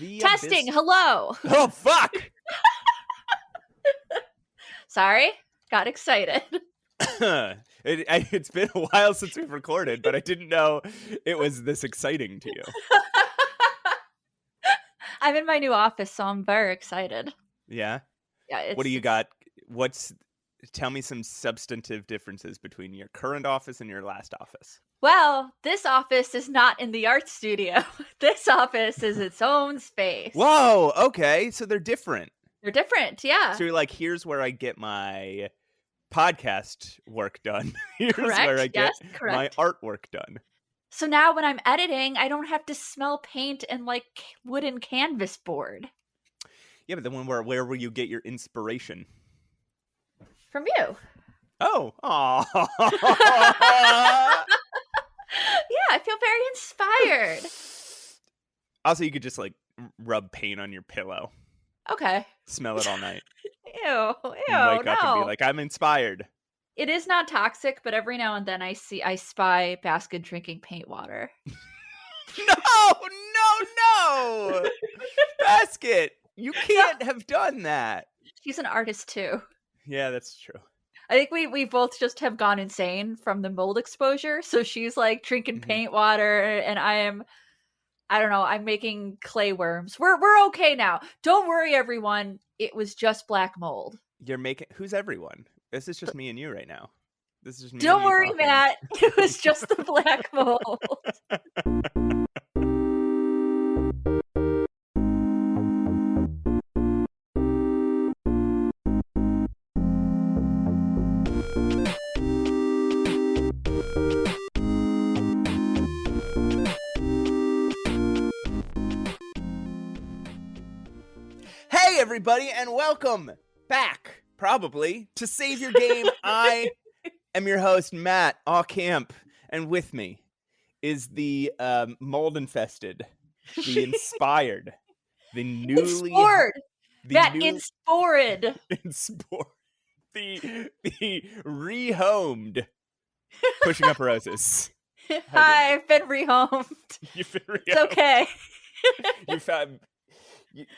The Testing, hello. Oh, fuck! Sorry, got excited. It's been a while since we've recorded, but I didn't know it was this exciting to you. I'm in my new office, so I'm very excited. Yeah? Yeah. What do you got? Tell me some substantive differences between your current office and your last office. Well, this office is not in the art studio. This office is its own space. Whoa, okay, so they're different. They're different, yeah. So you're like, here's where I get my podcast work done. Here's Correct, where I get my correct. artwork done. So now when I'm editing, I don't have to smell paint and like wooden canvas board. Yeah, but then where will you get your inspiration? From you. Oh, aww. Yeah, I feel very inspired. Also, you could just like rub paint on your pillow. Okay. Smell it all night. Ew, And wake up and be like, I'm inspired. It is not toxic, but every now and then I spy Baskin drinking paint water. No! Basket, you can't have done that. She's an artist too. Yeah, that's true. I think we both just have gone insane from the mold exposure. So she's like drinking paint water, and I'm making clay worms. We're okay now. Don't worry, everyone. It was just black mold. Who's everyone? This is just me and you right now. This is just me. Don't worry, talking. Matt. It was just the black mold. Hey, everybody, and welcome back, probably, to Save Your Game. I am your host, Matt Camp, and with me is the mold-infested, the inspired, the newly... Inspored! Inspored! The rehomed Pushing Up Roses. Hi, I've been rehomed. You've been rehomed. It's okay. You found...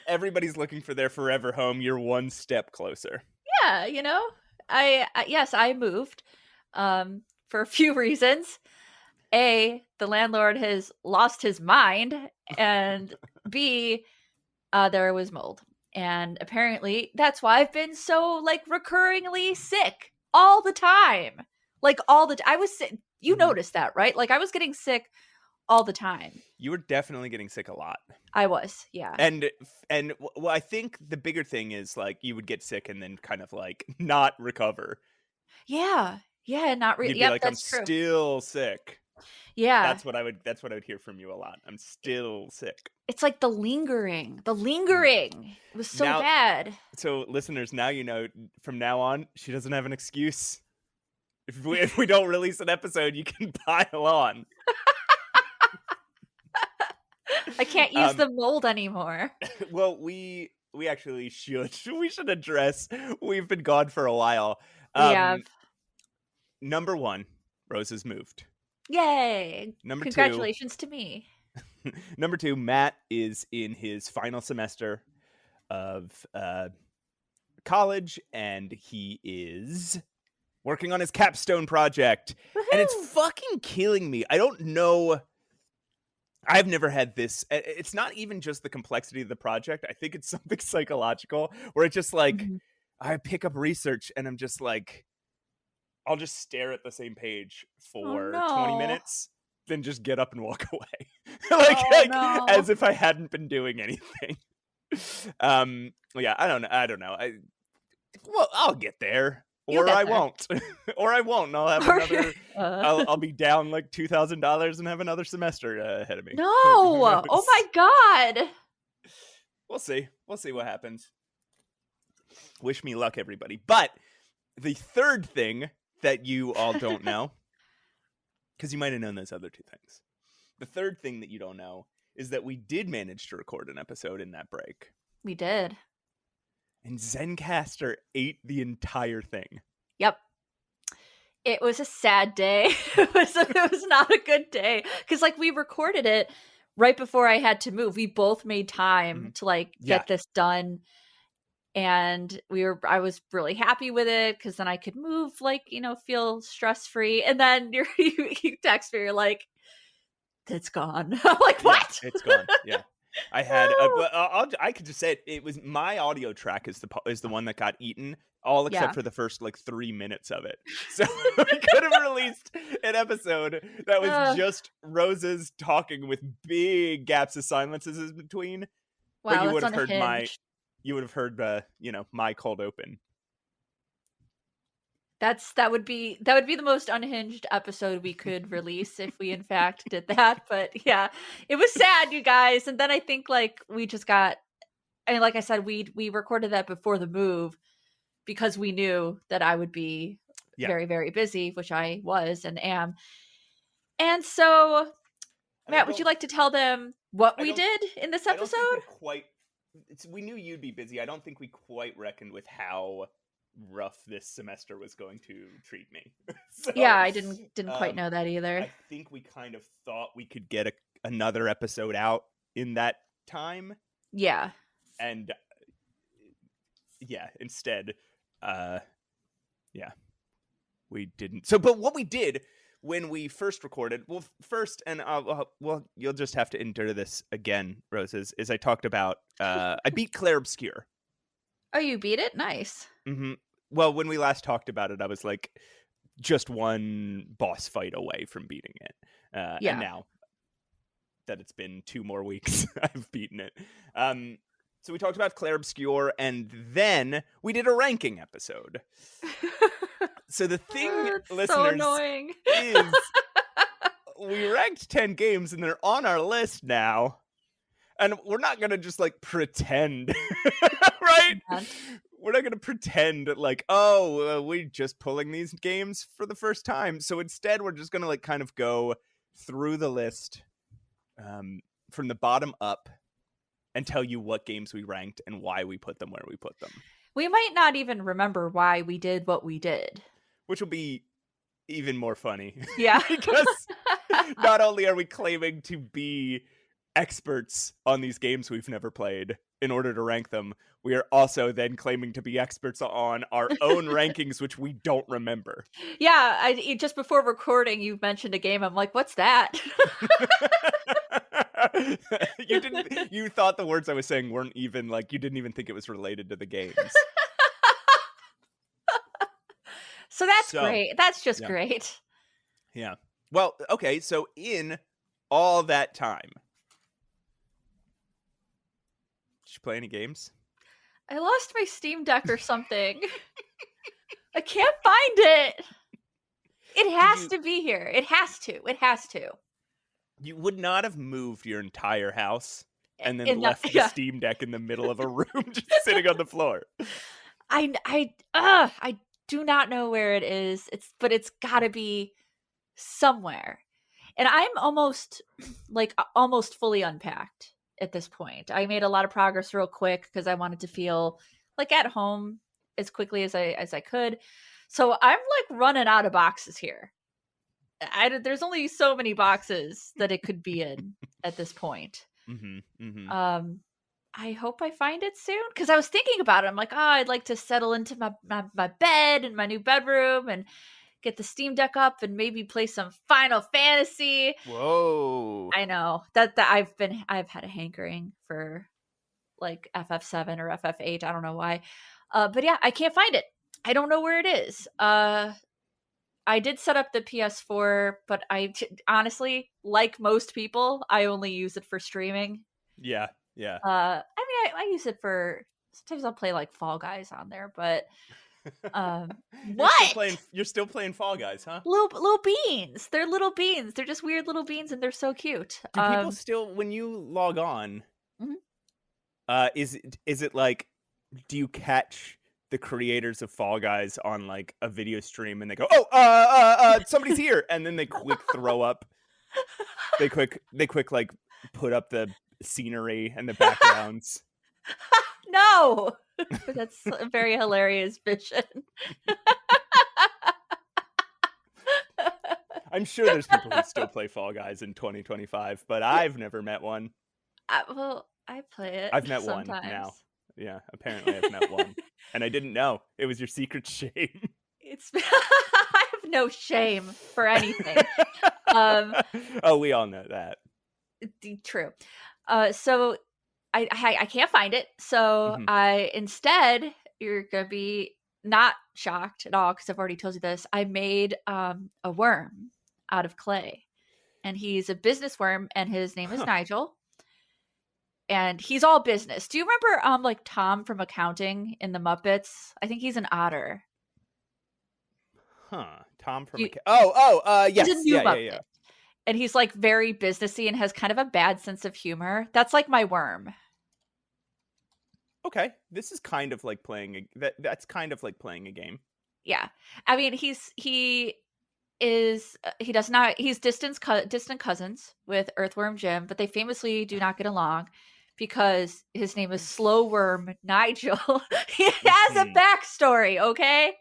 Everybody's looking for their forever home. You're one step closer. Yeah, I moved for a few reasons. A, the landlord has lost his mind, and B, there was mold. And apparently that's why I've been so recurringly sick all the time. I was sick. You noticed that, right? I was getting sick all the time. You were definitely getting sick a lot. I was, yeah. And well, I think the bigger thing is you would get sick and then kind of not recover. Yeah, not really. You'd be like, I'm still sick. Yeah, that's what I would hear from you a lot. I'm still sick. It's like the lingering. It was so bad. So listeners, now you know. From now on, she doesn't have an excuse. If we don't release an episode, you can pile on. I can't use the mold anymore. Well, we actually should. We should address. We've been gone for a while. We have. Number one, Rose has moved. Yay! Congratulations to me. Number two, Matt is in his final semester of college, and he is working on his capstone project. Woo-hoo! And it's fucking killing me. I don't know. I've never had this. It's not even just the complexity of the project. I think it's something psychological where it's just I pick up research and I'm just I'll just stare at the same page for 20 minutes, then just get up and walk away. As if I hadn't been doing anything. Yeah, I don't know. I'll get there. Or I won't. Or I won't, and I'll have another... I'll be down $2,000 and have another semester ahead of me. No! Oh my god! We'll see. We'll see what happens. Wish me luck, everybody. But the third thing that you all don't know, because you might have known those other two things. The third thing that you don't know is that we did manage to record an episode in that break. We did. And Zencastr ate the entire thing. Yep. It was a sad day. It was not a good day. Because we recorded it right before I had to move, we both made time to like Yeah. get this done. And I was really happy with it because then I could move, like, feel stress free. And then you text me, you're like, it's gone. I'm like, what? It's gone. Yeah. I had, but I could just say it was my audio track is the one that got eaten, all except Yeah. for the first like 3 minutes of it. So we could have released an episode that was just Rose's talking with big gaps of silences in between. But Wow, you that's would have heard unhinged. my cold open. That would be the most unhinged episode we could release if we in fact did that. But yeah, it was sad, you guys. And then I think like we just got, I mean, like I said, we recorded that before the move because we knew that I would be very, very busy, which I was and am. And so, Matt, would you like to tell them what we did in this episode? I don't think we knew you'd be busy. I don't think we quite reckoned with how rough this semester was going to treat me. So, yeah, I didn't quite know that either. I think we kind of thought we could get another episode out in that time. Yeah. And instead, we didn't. So, but what we did when we first recorded, you'll just have to endure this again, Roses, is I talked about, I beat Clair Obscur. Oh, you beat it? Nice. Mm-hmm. Well, when we last talked about it, I was like just one boss fight away from beating it. And now that it's been 2 more weeks, I've beaten it. So we talked about Clair Obscur, and then we did a ranking episode. So the thing, listeners, so annoying. is we ranked 10 games, and they're on our list now. And we're not going to just like pretend, right? We're not going to pretend like, we're just pulling these games for the first time. So instead, we're just going to like kind of go through the list from the bottom up and tell you what games we ranked and why we put them where we put them. We might not even remember why we did what we did. Which will be even more funny. Yeah. Because not only are we claiming to be experts on these games we've never played in order to rank them, we are also then claiming to be experts on our own rankings, which we don't remember. Yeah, just before recording, you mentioned a game. I'm like, what's that? You thought the words I was saying weren't even like, you didn't even think it was related to the games. So that's great. That's just great. Yeah. Well, okay. So in all that time, did you play any games? I lost my Steam Deck or something. I can't find it. It has to be here. It has to. It has to. You would not have moved your entire house and then left the Steam Deck in the middle of a room just sitting on the floor. I do not know where it is. But it's got to be somewhere. And I'm almost fully unpacked at this point. I made a lot of progress real quick because I wanted to feel like at home as quickly as I could. So I'm like running out of boxes here. There's only so many boxes that it could be in at this point. Mm-hmm, mm-hmm. I hope I find it soon because I was thinking about it. I'm like, I'd like to settle into my bed in my new bedroom and get the Steam Deck up and maybe play some Final Fantasy. Whoa! I know that I've had a hankering for like FF7 or FF8. I don't know why, but yeah, I can't find it. I don't know where it is. I did set up the PS4, but honestly, like most people, I only use it for streaming. Yeah. I mean, I use it for, sometimes I'll play like Fall Guys on there, but You're still playing Fall Guys, huh? Little beans. They're little beans. They're just weird little beans, and they're so cute. Do people still, when you log on, is it like, do you catch the creators of Fall Guys on like a video stream and they go, somebody's here, and then they quick throw up, they quick like put up the scenery and the backgrounds? No, that's a very hilarious vision. I'm sure there's people who still play Fall Guys in 2025, but I've never met one. Well, I play it I've met one now. sometimes. Yeah, apparently I've met one. And I didn't know. It was your secret shame. It's I have no shame for anything. Oh, we all know that. True. So I can't find it. So Mhm. I instead, you're gonna be not shocked at all because I've already told you this. I made a worm out of clay, and he's a business worm, and his name is Huh. Nigel, and he's all business. Do you remember like Tom from accounting in the Muppets? I think he's an otter. Huh. Tom from You, he's a yes. new Yeah. Muppet, and he's like very businessy and has kind of a bad sense of humor. That's like my worm. Okay. This is kind of like playing that's kind of like playing a game. Yeah, I mean he does not he's distant cousins with Earthworm Jim, but they famously do not get along because his name is Slow Worm Nigel. He has a Mhm. backstory, okay?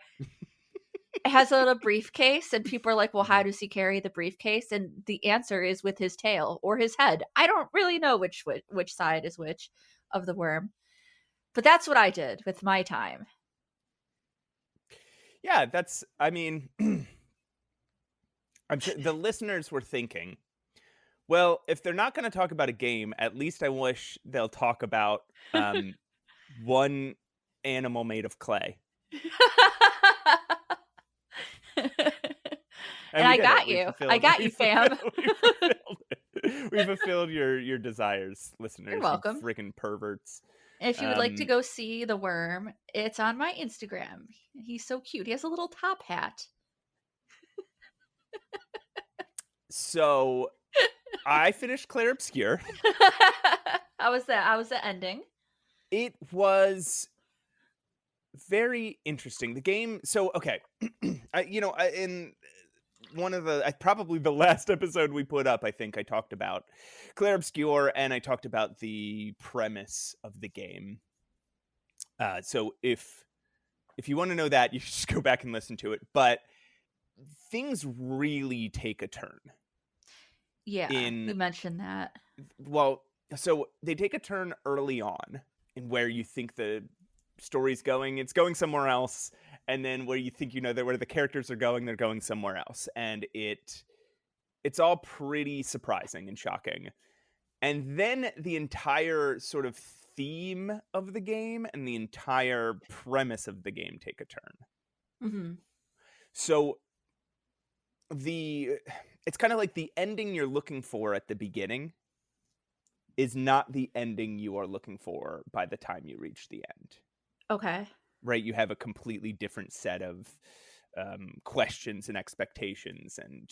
It has a little briefcase, and people are like, well, how Mhm. does he carry the briefcase? And the answer is with his tail or his head. I don't really know which side is which of the worm, but that's what I did with my time. Yeah, that's I mean, I'm sure the listeners were thinking, well, if they're not going to talk about a game, at least I wish they'll talk about one animal made of clay. And And we I did it. got We you. I fulfilled got you, fam. we fulfilled it. We fulfilled your desires, You're listeners, you welcome. freaking perverts. If you would like to Um go see the worm, it's on my Instagram. He's so cute. He has a little top hat. so I finished Clair Obscur. How was that? How was the ending? It was very interesting. The game so okay. In one of the probably the last episode we put up, I think I talked about Clair Obscur and I talked about the premise of the game. So if you want to know that, you should just go back and listen to it. But things really take a turn Yeah, we in mentioned that. well, so they take a turn early on in where you think the story's going. It's going somewhere else, and then where you think that where the characters are going, they're going somewhere else, and it's all pretty surprising and shocking. And then the entire sort of theme of the game and the entire premise of the game take a turn. Hmm. So it's kind of like the ending you're looking for at the beginning is not the ending you are looking for by the time you reach the end. Okay. Right? You have a completely different set of questions and expectations and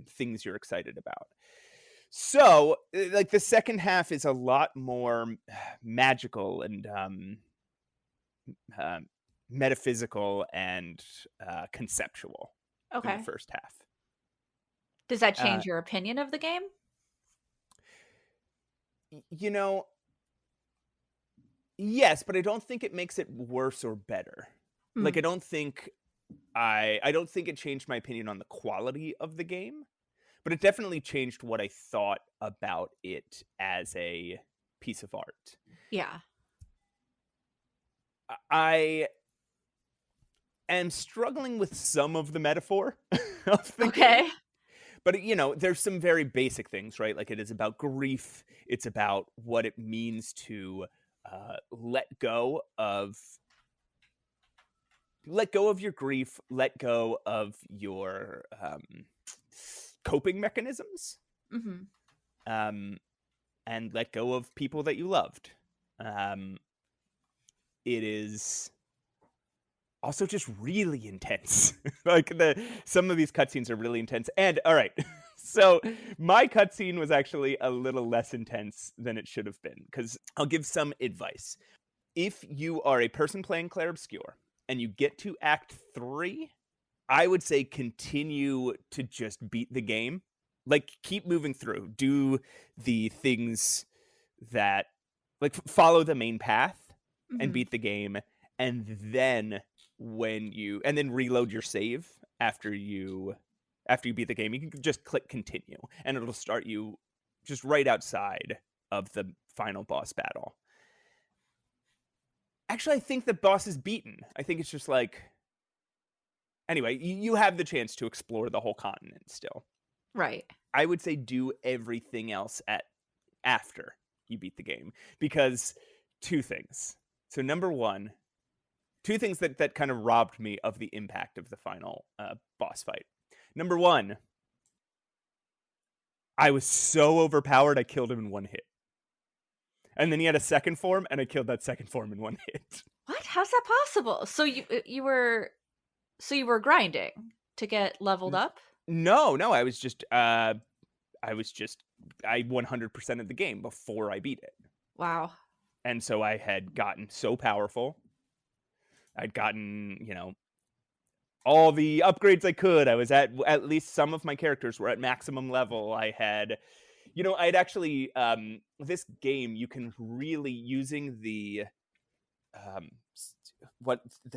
things you're excited about. So, like the second half is a lot more magical and metaphysical and conceptual than the Okay. first half. Does that Uh, change your opinion of the game? you know, yes, but I don't think it makes it worse or better. Like Hmm. I don't think it changed my opinion on the quality of the game, but it definitely changed what I thought about it as a piece of art. Yeah. I am struggling with some of the metaphor of the game, Okay. but there's some very basic things, right? Like it is about grief. It's about what it means to let go of your grief, let go of your coping mechanisms, Hmm. um, and let go of people that you loved. It is also just really intense. Like some of these cutscenes are really intense. And all right, so my cutscene was actually a little less intense than it should have been because I'll give some advice. If you are a person playing Clair Obscur and you get to Act 3, I would say continue to just beat the game. Like keep moving through. Do the things that like follow the main path and Hmm. beat the game, and then reload your save after you After you beat the game, you can just click continue, and it'll start you just right outside of the final boss battle. Actually, I think the boss is beaten. I think it's just like... Anyway, you have the chance to explore the whole continent still. Right. I would say do everything else after you beat the game, because two things. So number one, two things that kind of robbed me of the impact of the final boss fight. Number one, I was so overpowered I killed him in one hit. And then he had a second form, and I killed that second form in one hit. What? How's that possible? So you were grinding to get leveled up? No, I was just I 100% of the game before I beat it. Wow. And so I had gotten so powerful. I'd gotten, all the upgrades I could. I was at least some of my characters were at maximum level. I had, I'd actually, this game, you can really, using the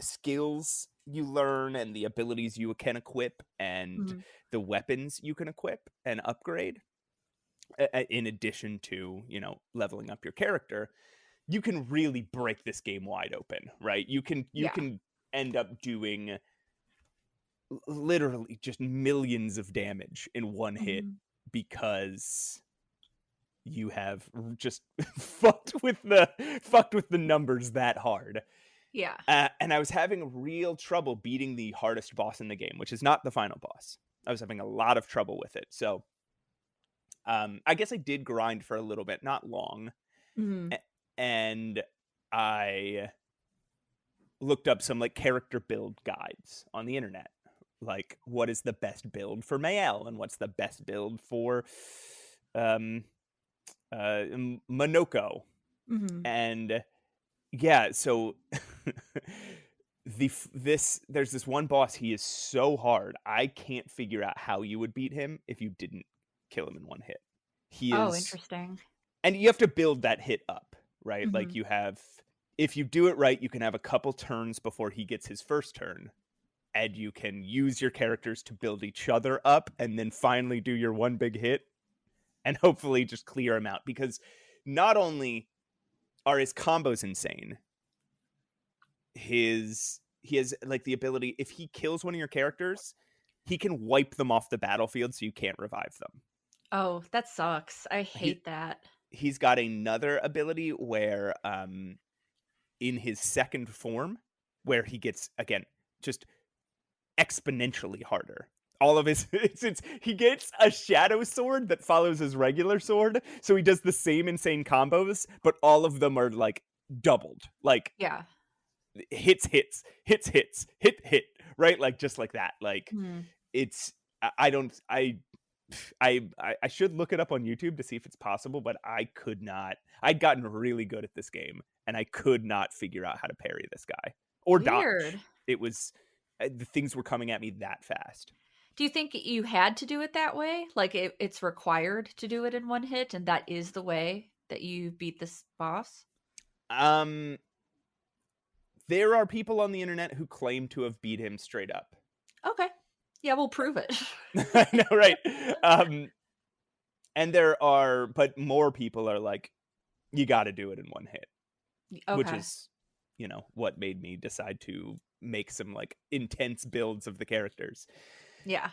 skills you learn and the abilities you can equip and the weapons you can equip and upgrade, in addition to, leveling up your character, you can really break this game wide open, right? You can end up doing literally just millions of damage in one hit because you have just fucked with the numbers that hard. Yeah. And I was having real trouble beating the hardest boss in the game, which is not the final boss. I was having a lot of trouble with it. So I guess I did grind for a little bit, not long. And I looked up some character build guides on the internet. Like, what is the best build for Mael and what's the best build for Monoko. And yeah, so there's this one boss, he is so hard. I can't figure out how you would beat him if you didn't kill him in one hit. Interesting. And you have to build that hit up, right? Like if you do it right, you can have a couple turns before he gets his first turn. And you can use your characters to build each other up and then finally do your one big hit and hopefully just clear him out. Because not only are his combos insane, he has the ability, if he kills one of your characters, he can wipe them off the battlefield so you can't revive them. Oh, that sucks. I hate that. He's got another ability where in his second form, where he gets, again, just exponentially harder. All of his he gets a shadow sword that follows his regular sword, so he does the same insane combos, but all of them are doubled. Hit, right? Just like that. It's I should look it up on YouTube to see if it's possible, but I could not. I'd gotten really good at this game, and I could not figure out how to parry this guy or dodge. It was the things were coming at me that fast. Do you think you had to do it that way? It's required to do it in one hit, and that is the way that you beat this boss? There are people on the internet who claim to have beat him straight up. Okay. Yeah, we'll prove it. I know, right? And but more people are like, you got to do it in one hit. Okay. Which is, what made me decide to make some intense builds of the characters. Yeah.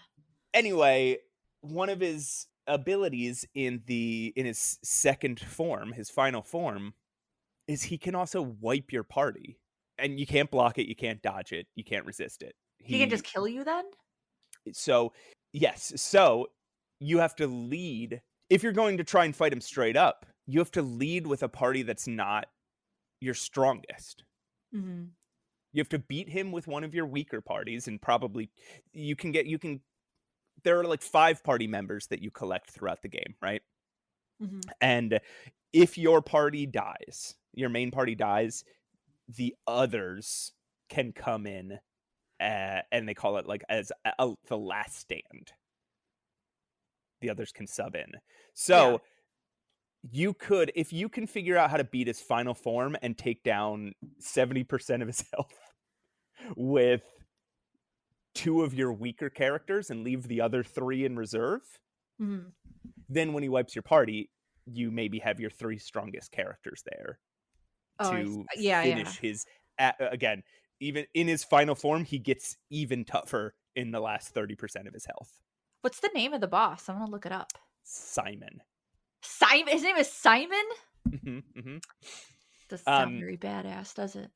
Anyway, one of his abilities in his second form, his final form, is he can also wipe your party. And you can't block it, you can't dodge it, you can't resist it. He can just kill you then? So, yes. So, you have to lead. If you're going to try and fight him straight up, you have to lead with a party that's not your strongest. You have to beat him with one of your weaker parties, and probably there are 5 party members that you collect throughout the game, right? And if your party dies, your main party dies, the others can come in, and they call it as the last stand. The others can sub in. So you could, if you can figure out how to beat his final form and take down 70% of his health with 2 of your weaker characters and leave the other 3 in reserve. Mm-hmm. Then when he wipes your party, you maybe have your 3 strongest characters there to finish his... Again, even in his final form, he gets even tougher in the last 30% of his health. What's the name of the boss? I'm gonna look it up. Simon. Simon? His name is Simon? Mm-hmm. Doesn't sound very badass, does it?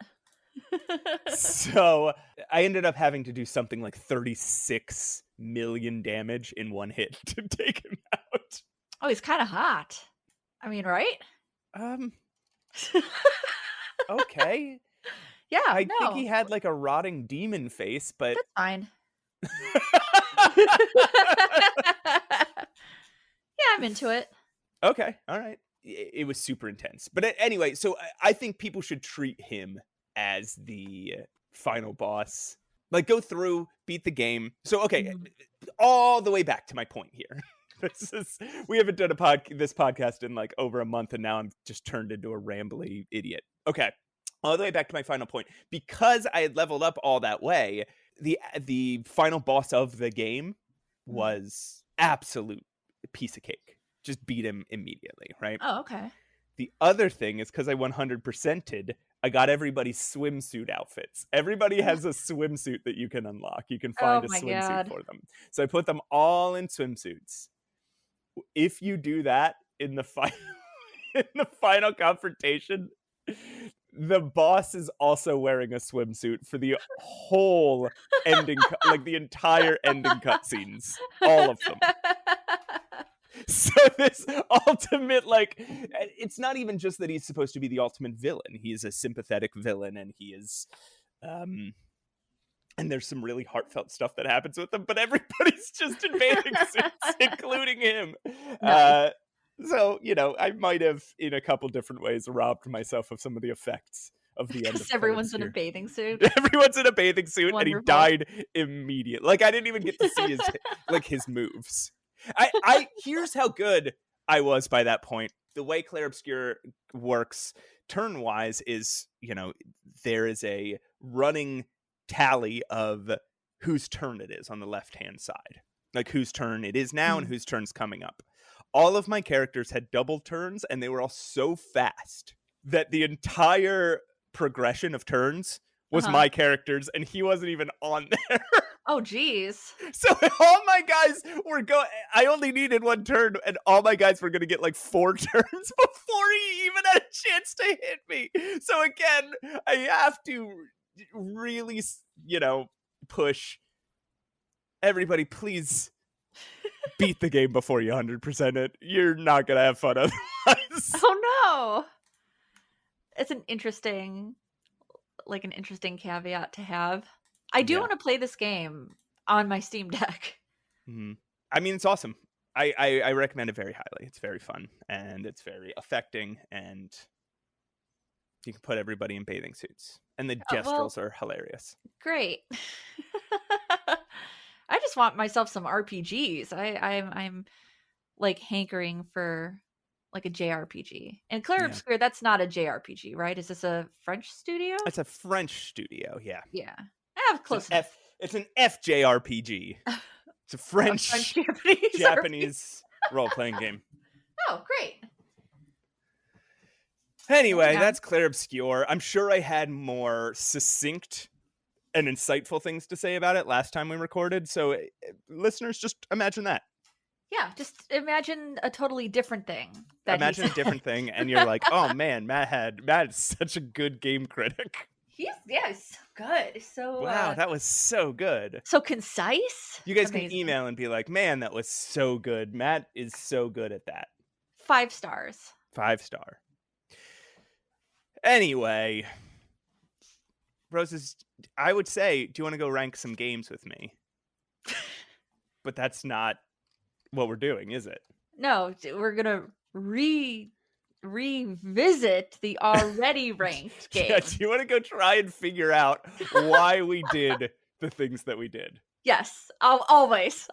So I ended up having to do something like 36 million damage in one hit to take him out. Oh, he's kind of hot. I mean, right? Okay. Yeah, I think he had like a rotting demon face, but that's fine. Yeah, I'm into it. Okay, all right. It was super intense. But anyway, so I think people should treat him as the final boss. Like, go through, beat the game. So, okay, all the way back to my point here. We haven't done this podcast in like over a month, and now I'm just turned into a rambly idiot. Okay, all the way back to my final point. Because I had leveled up all that way, the final boss of the game was absolute piece of cake. Just beat him immediately, right? Oh, okay. The other thing is because I 100%ed, I got everybody's swimsuit outfits. Everybody has a swimsuit that you can unlock. You can find a swimsuit for them. So I put them all in swimsuits. If you do that in the final confrontation, the boss is also wearing a swimsuit for the whole ending, like the entire ending cutscenes, all of them. So this ultimate, like, it's not even just that he's supposed to be the ultimate villain. He is a sympathetic villain, and he is, and there's some really heartfelt stuff that happens with him, but everybody's just in bathing suits, including him. No. So, you know, I might have, in a couple different ways, robbed myself of some of the effects of the end of everyone's in a bathing suit. Everyone's in a bathing suit, Wonderful. And he died immediately. Like, I didn't even get to see his moves. Here's how good I was by that point. The way Clair Obscur works turn-wise is, you know, there is a running tally of whose turn it is on the left-hand side. Like, whose turn it is now and whose turn's coming up. All of my characters had double turns, and they were all so fast that the entire progression of turns was my character's, and he wasn't even on there. Oh, geez. So all my guys were going... I only needed one turn, and all my guys were going to get like 4 turns before he even had a chance to hit me. So again, I have to really, you know, push everybody, please beat the game before you 100% it. You're not going to have fun otherwise. Oh, no. It's an interesting caveat to have. I do want to play this game on my Steam Deck. Mm-hmm. I mean, it's awesome. I recommend it very highly. It's very fun, and it's very affecting, and you can put everybody in bathing suits. And the gestrels are hilarious. Great. I just want myself some RPGs. I'm like hankering for like a JRPG. And Clair Obscur, that's not a JRPG, right? Is this a French studio? It's a French studio, yeah. Yeah. Close enough. It's an FJRPG. It's a French Japanese role-playing game. Oh, great. Anyway, that's Clair Obscur. I'm sure I had more succinct and insightful things to say about it last time we recorded. So listeners, just imagine that. Yeah, just imagine a totally different thing. Imagine a different thing, and you're like, oh man, Matt is such a good game critic. He's so good. So wow, that was so good. So concise. You guys can email and be like, man, that was so good. Matt is so good at that. 5 stars. 5-star. Anyway, Roses, I would say, do you want to go rank some games with me? But that's not what we're doing, is it? No, we're gonna revisit the already ranked game. Yeah, do you want to go try and figure out why we did the things that we did? Yes, I always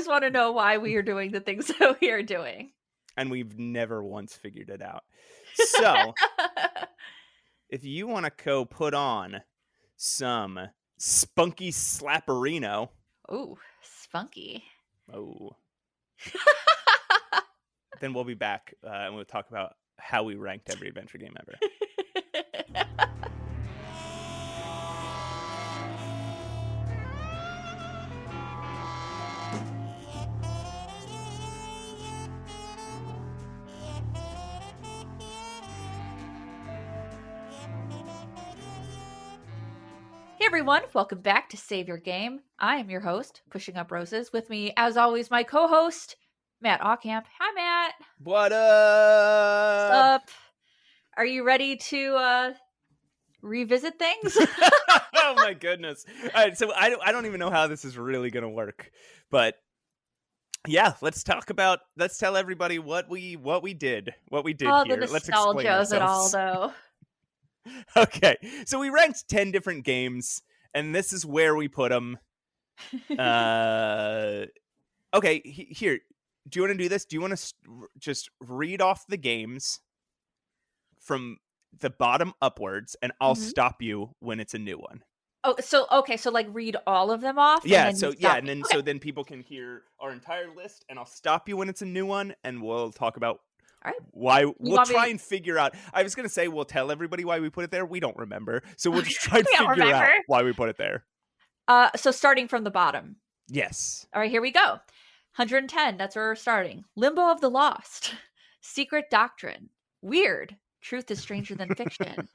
want to know why we are doing the things that we are doing. And we've never once figured it out. So, if you want to go put on some Spunky Slapperino. Ooh, spunky. Oh. Then we'll be back and we'll talk about how we ranked every adventure game ever. Hey everyone, welcome back to Save Your Game. I am your host, Pushing Up Roses. With me, as always, my co-host, Matt Aucamp. Hi, Matt. What up? What's up? Are you ready to revisit things? Oh my goodness! All right, so I don't even know how this is really gonna work, but yeah, let's tell everybody what we did Oh, here. the Let's explain nostalgia of it all, ourselves. though. Okay, so we ranked 10 different games, and this is where we put them. Okay, here. Do you want to do this? Do you want to just read off the games from the bottom upwards, and I'll stop you when it's a new one? Oh, so like read all of them off? Yeah, and then so you yeah, stop and me. then Okay. so then people can hear our entire list, and I'll stop you when it's a new one, and we'll talk about All right. why. We'll want me try to- and figure out. I was gonna say we'll tell everybody why we put it there. We don't remember, so we'll just try and We don't figure out remember. why we put it there. So starting from the bottom. Yes. All right, here we go. 110, that's where we're starting. Limbo of the Lost. Secret Doctrine. Weird. Truth is stranger than fiction.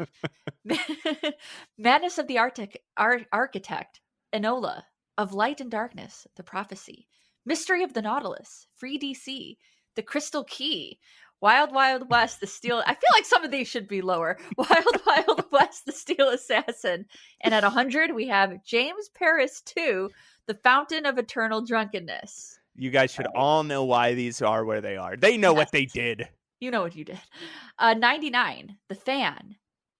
Madness of the Architect. Enola. Of Light and Darkness. The Prophecy. Mystery of the Nautilus. Free DC. The Crystal Key. Wild Wild West, the Steel... I feel like some of these should be lower. Wild Wild West, the Steel Assassin. And at 100, we have James Paris 2, The Fountain of Eternal Drunkenness. You guys should all know why these are where they are. They know what they did. You know what you did. 99, The Fan.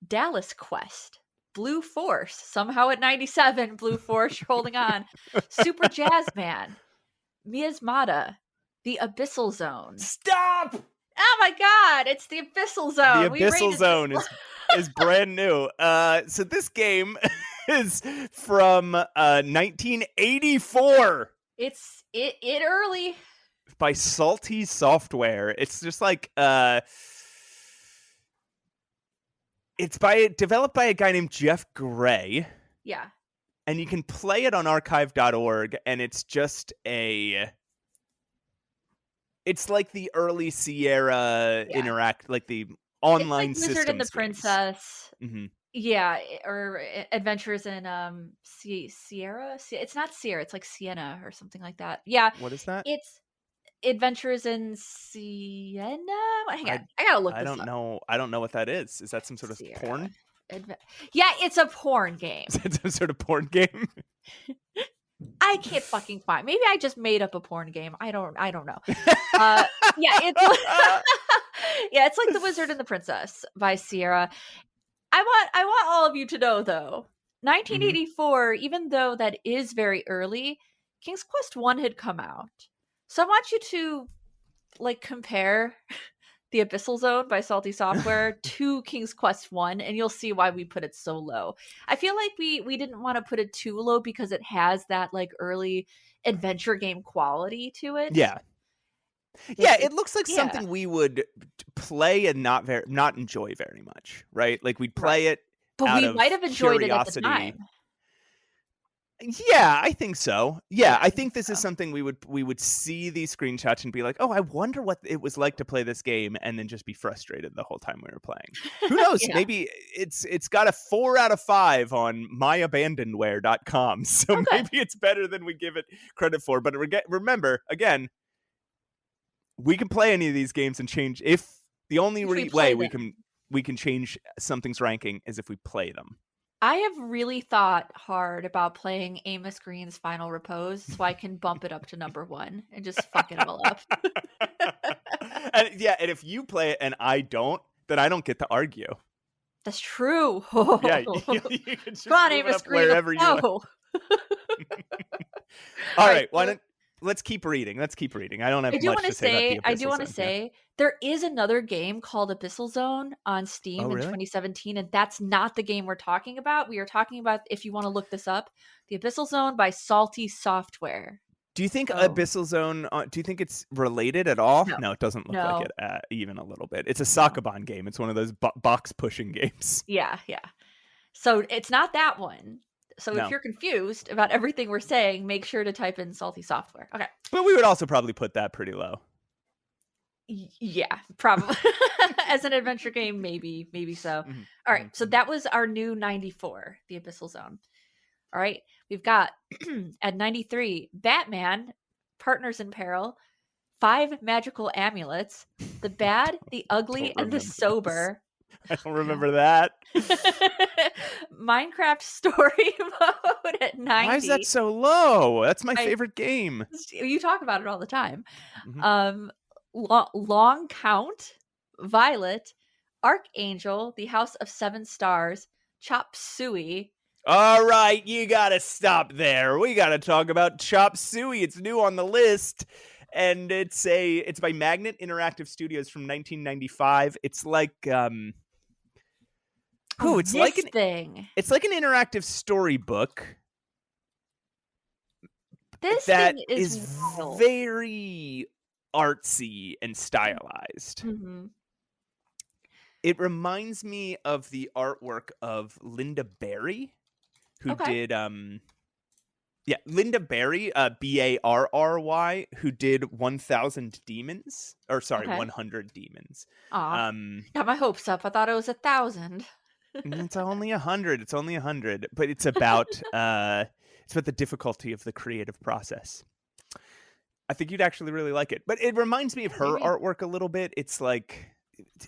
Dallas Quest. Blue Force. Somehow at 97, Blue Force, you're holding on. Super Jazz Man. Miasmata. The Abyssal Zone. Stop! Oh my god, it's the Abyssal Zone. The Abyssal Zone is brand new. So this game is from 1984. It's early. By Salty Software. It's just like it's developed by a guy named Jeff Gray. Yeah. And you can play it on archive.org, and it's just it's like the early Sierra Interact, like the online it's like Wizard and the Princess. Mm-hmm. Yeah, or Adventures in Sierra. It's not Sierra. It's like Sienna or something like that. Yeah. What is that? It's Adventures in Sienna. Hang on, I gotta look. I don't know. I don't know what that is. Is that some sort of porn? Yeah, it's a porn game. Is that some sort of porn game? I can't fucking find. Maybe I just made up a porn game. I don't know. Yeah, it's like The Wizard and the Princess by Sierra. I want all of you to know though, 1984, even though that is very early, King's Quest 1 had come out. So I want you to like compare The Abyssal Zone by Salty Software to King's Quest 1, and you'll see why we put it so low. I feel like we didn't want to put it too low because it has that like early adventure game quality to it. Yeah. Yeah, it looks like something we would play and not enjoy very much, right? Like we'd play it, but we might have enjoyed curiosity. it at the time. Yeah, I think so. Yeah, I think this is something we would see these screenshots and be like, "Oh, I wonder what it was like to play this game," and then just be frustrated the whole time we were playing. Who knows? Maybe it's got a 4 out of 5 on myabandonware.com, so maybe it's better than we give it credit for. But remember, again, we can play any of these games and change. If the only way we can change something's ranking is if we play them. I have really thought hard about playing Amos Green's Final Repose so I can bump it up to number 1 and just fuck it all up. And if you play it and I don't, then I don't get to argue. That's true. Yeah, you can just come on, Amos Green, wherever you want. All right, let's keep reading. Let's keep reading. I don't I have do much want to to say about the say, Abyssal Zone. Yeah. there is another game called Abyssal Zone on Oh, Steam in really? 2017, and that's not the game we're talking about. We are talking about, if you want to look this up, the Abyssal Zone by Salty Software. Do you think So, Abyssal Zone, do you think it's related at all? no, No, it doesn't look like no, it even a little bit. It's a no. Sakaban game. It's one of those box pushing games. Yeah, yeah. So it's not that one. So if No. you're confused about everything we're saying, make sure to type in Salty Software. Okay. But we would also probably put that pretty low. Yeah, probably. As an adventure game, maybe so. Mhm, All right, mhm, so mhm. that was our new 94, the Abyssal Zone. All right, we've got at 93, Batman, Partners in Peril, 5 magical amulets, the bad, the ugly, Don't and the remember this. sober. I don't Oh, remember that. Minecraft story mode at 90. Why is that so low? That's my I favorite game. You talk about it all the time. Mhm. Long Count, Violet, Archangel, the House of 7 Stars, Chop Suey. All right, you gotta stop there. We gotta talk about Chop Suey. It's new on the list, and it's by Magnet Interactive Studios from 1995. It's like Oh, it's this like an thing. interactive storybook This that thing is is wild. very artsy and stylized. Mhm. It reminds me of the artwork of Linda Barry, who Okay. did Linda Barry, Barry, who did 1,000 Demons, or sorry, Okay. 100 Demons. Aw. Um, Got my hopes up. I thought it was 1,000. it's only 100. It's only 100, but it's about the difficulty of the creative process. I think you'd actually really like it, but it reminds me of her Maybe. artwork a little bit. It's like,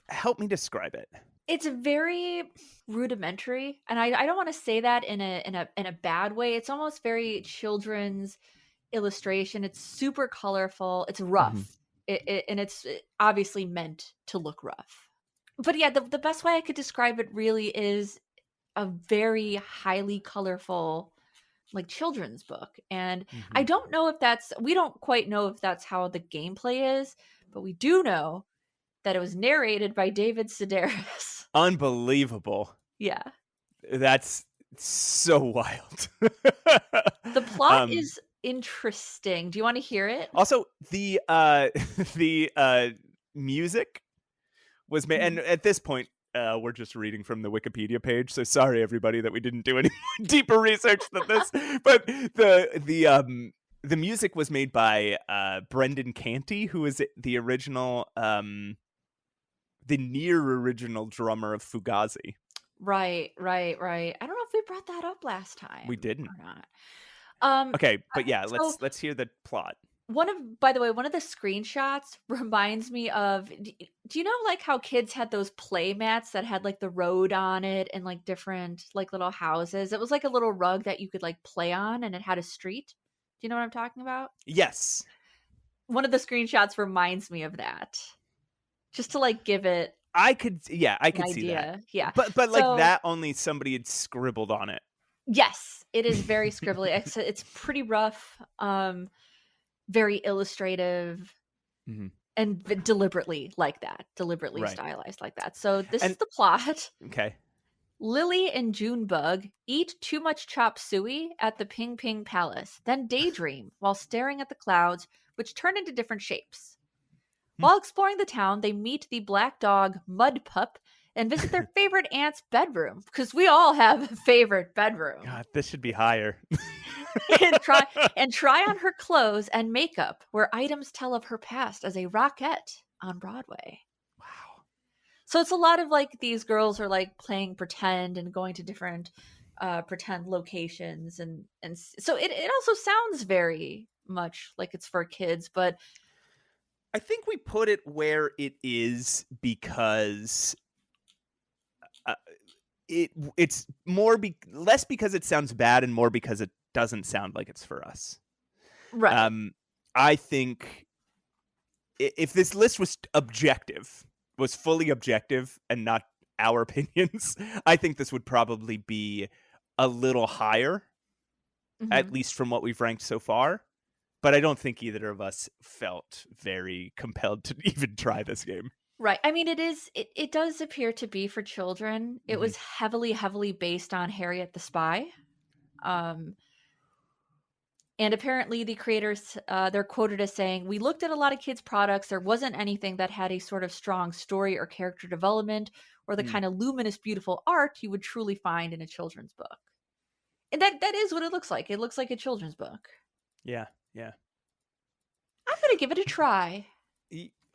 help me describe it. It's very rudimentary, and I don't want to say that in a bad way. It's almost very children's illustration. It's super colorful. It's rough. And it's obviously meant to look rough. But yeah, the best way I could describe it really is a very highly colorful like children's book. And I don't know if we don't quite know if that's how the gameplay is, but we do know that it was narrated by David Sedaris. Unbelievable. Yeah. That's so wild. The plot is interesting. Do you want to hear it? Also, the music was made, and at this point, we're just reading from the Wikipedia page. So sorry, everybody, that we didn't do any deeper research than this. But the music was made by Brendan Canty, who is the original, the near original drummer of Fugazi. Right. I don't know if we brought that up last time. We didn't. Or not. Okay, but yeah, so let's hear the plot. by the way, one of the screenshots reminds me of, do you know like how kids had those play mats that had like the road on it and like different like little houses? It was like a little rug that you could like play on and it had a street. Do you know what I'm talking about? Yes. One of the screenshots reminds me of that. Just to like give it I could see that. Yeah. But like that, only somebody had scribbled on it. Yes, it is very scribbly. It's pretty rough, very illustrative, and deliberately like that, stylized like that. So this is the plot. Okay. Lily and Junebug eat too much chop suey at the Ping Ping Palace, then daydream while staring at the clouds, which turn into different shapes. While exploring the town, they meet the black dog Mud Pup and visit their favorite aunt's bedroom, because we all have a favorite bedroom. God, this should be higher. and try on her clothes and makeup, where items tell of her past as a rockette on Broadway. Wow. So it's a lot of like these girls are like playing pretend and going to different pretend locations, and so it also sounds very much like it's for kids, but I think we put it where it is because it's more less because it sounds bad and more because it doesn't sound like it's for us. Right. I think if this list was fully objective and not our opinions, I think this would probably be a little higher, at least from what we've ranked so far. but I don't think either of us felt very compelled to even try this game. Right. I mean, it does appear to be for children. It Mhm. was heavily based on Harriet the Spy. Um, and apparently the creators, they're quoted as saying, "We looked at a lot of kids' products. There wasn't anything that had a sort of strong story or character development or the Mm. kind of luminous, beautiful art you would truly find in a children's book." And that is what it looks like. It looks like a children's book. Yeah, yeah. I'm gonna give it a try.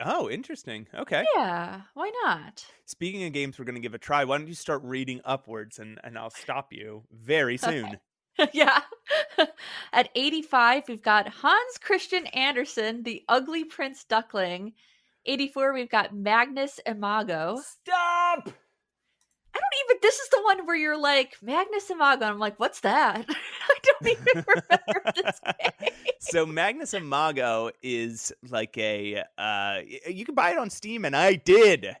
Oh, interesting. Okay. Yeah, why not? Speaking of games we're going to give a try, why don't you start reading upwards and I'll stop you very soon. Yeah. At 85, we've got Hans Christian Andersen, the Ugly Prince Duckling. 84, we've got Magnus Imago. Stop! I don't even, this is the one where you're like, Magnus Imago. And I'm like, what's that? I don't even remember this game. So Magnus Imago is like you can buy it on Steam, and I did.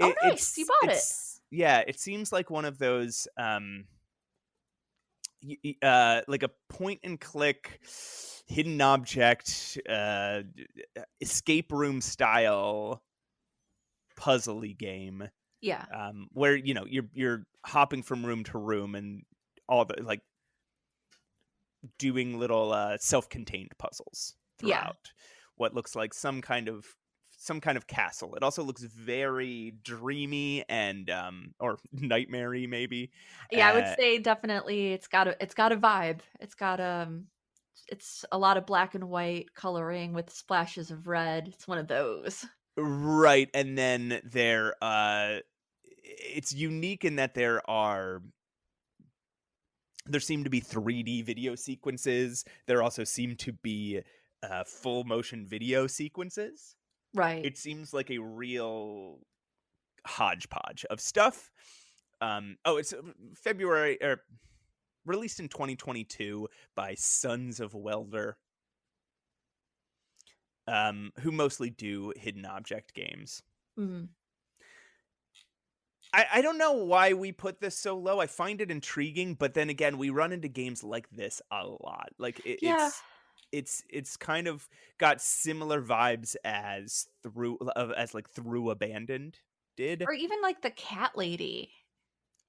Oh, nice. You bought it. Yeah, it seems like one of those like a point and click hidden object escape room style puzzly game. Yeah. Where you're hopping from room to room and all the like doing little self-contained puzzles Yeah. throughout what looks like some kind of castle. It also looks very dreamy and or nightmare-y maybe. Yeah, I would say definitely it's got a vibe. It's a lot of black and white coloring with splashes of red. It's one of those. Right, and then it's unique in that there seem to be 3D video sequences. There also seem to be full motion video sequences. Right. It seems like a real hodgepodge of stuff. It's February or released in 2022 by Sons of Welder, who mostly do hidden object games. Mm-hmm. I don't know why we put this so low. I find it intriguing, but then again, we run into games like this a lot. Like Yeah. it's kind of got similar vibes as Through Abandoned did. Or even like the cat lady.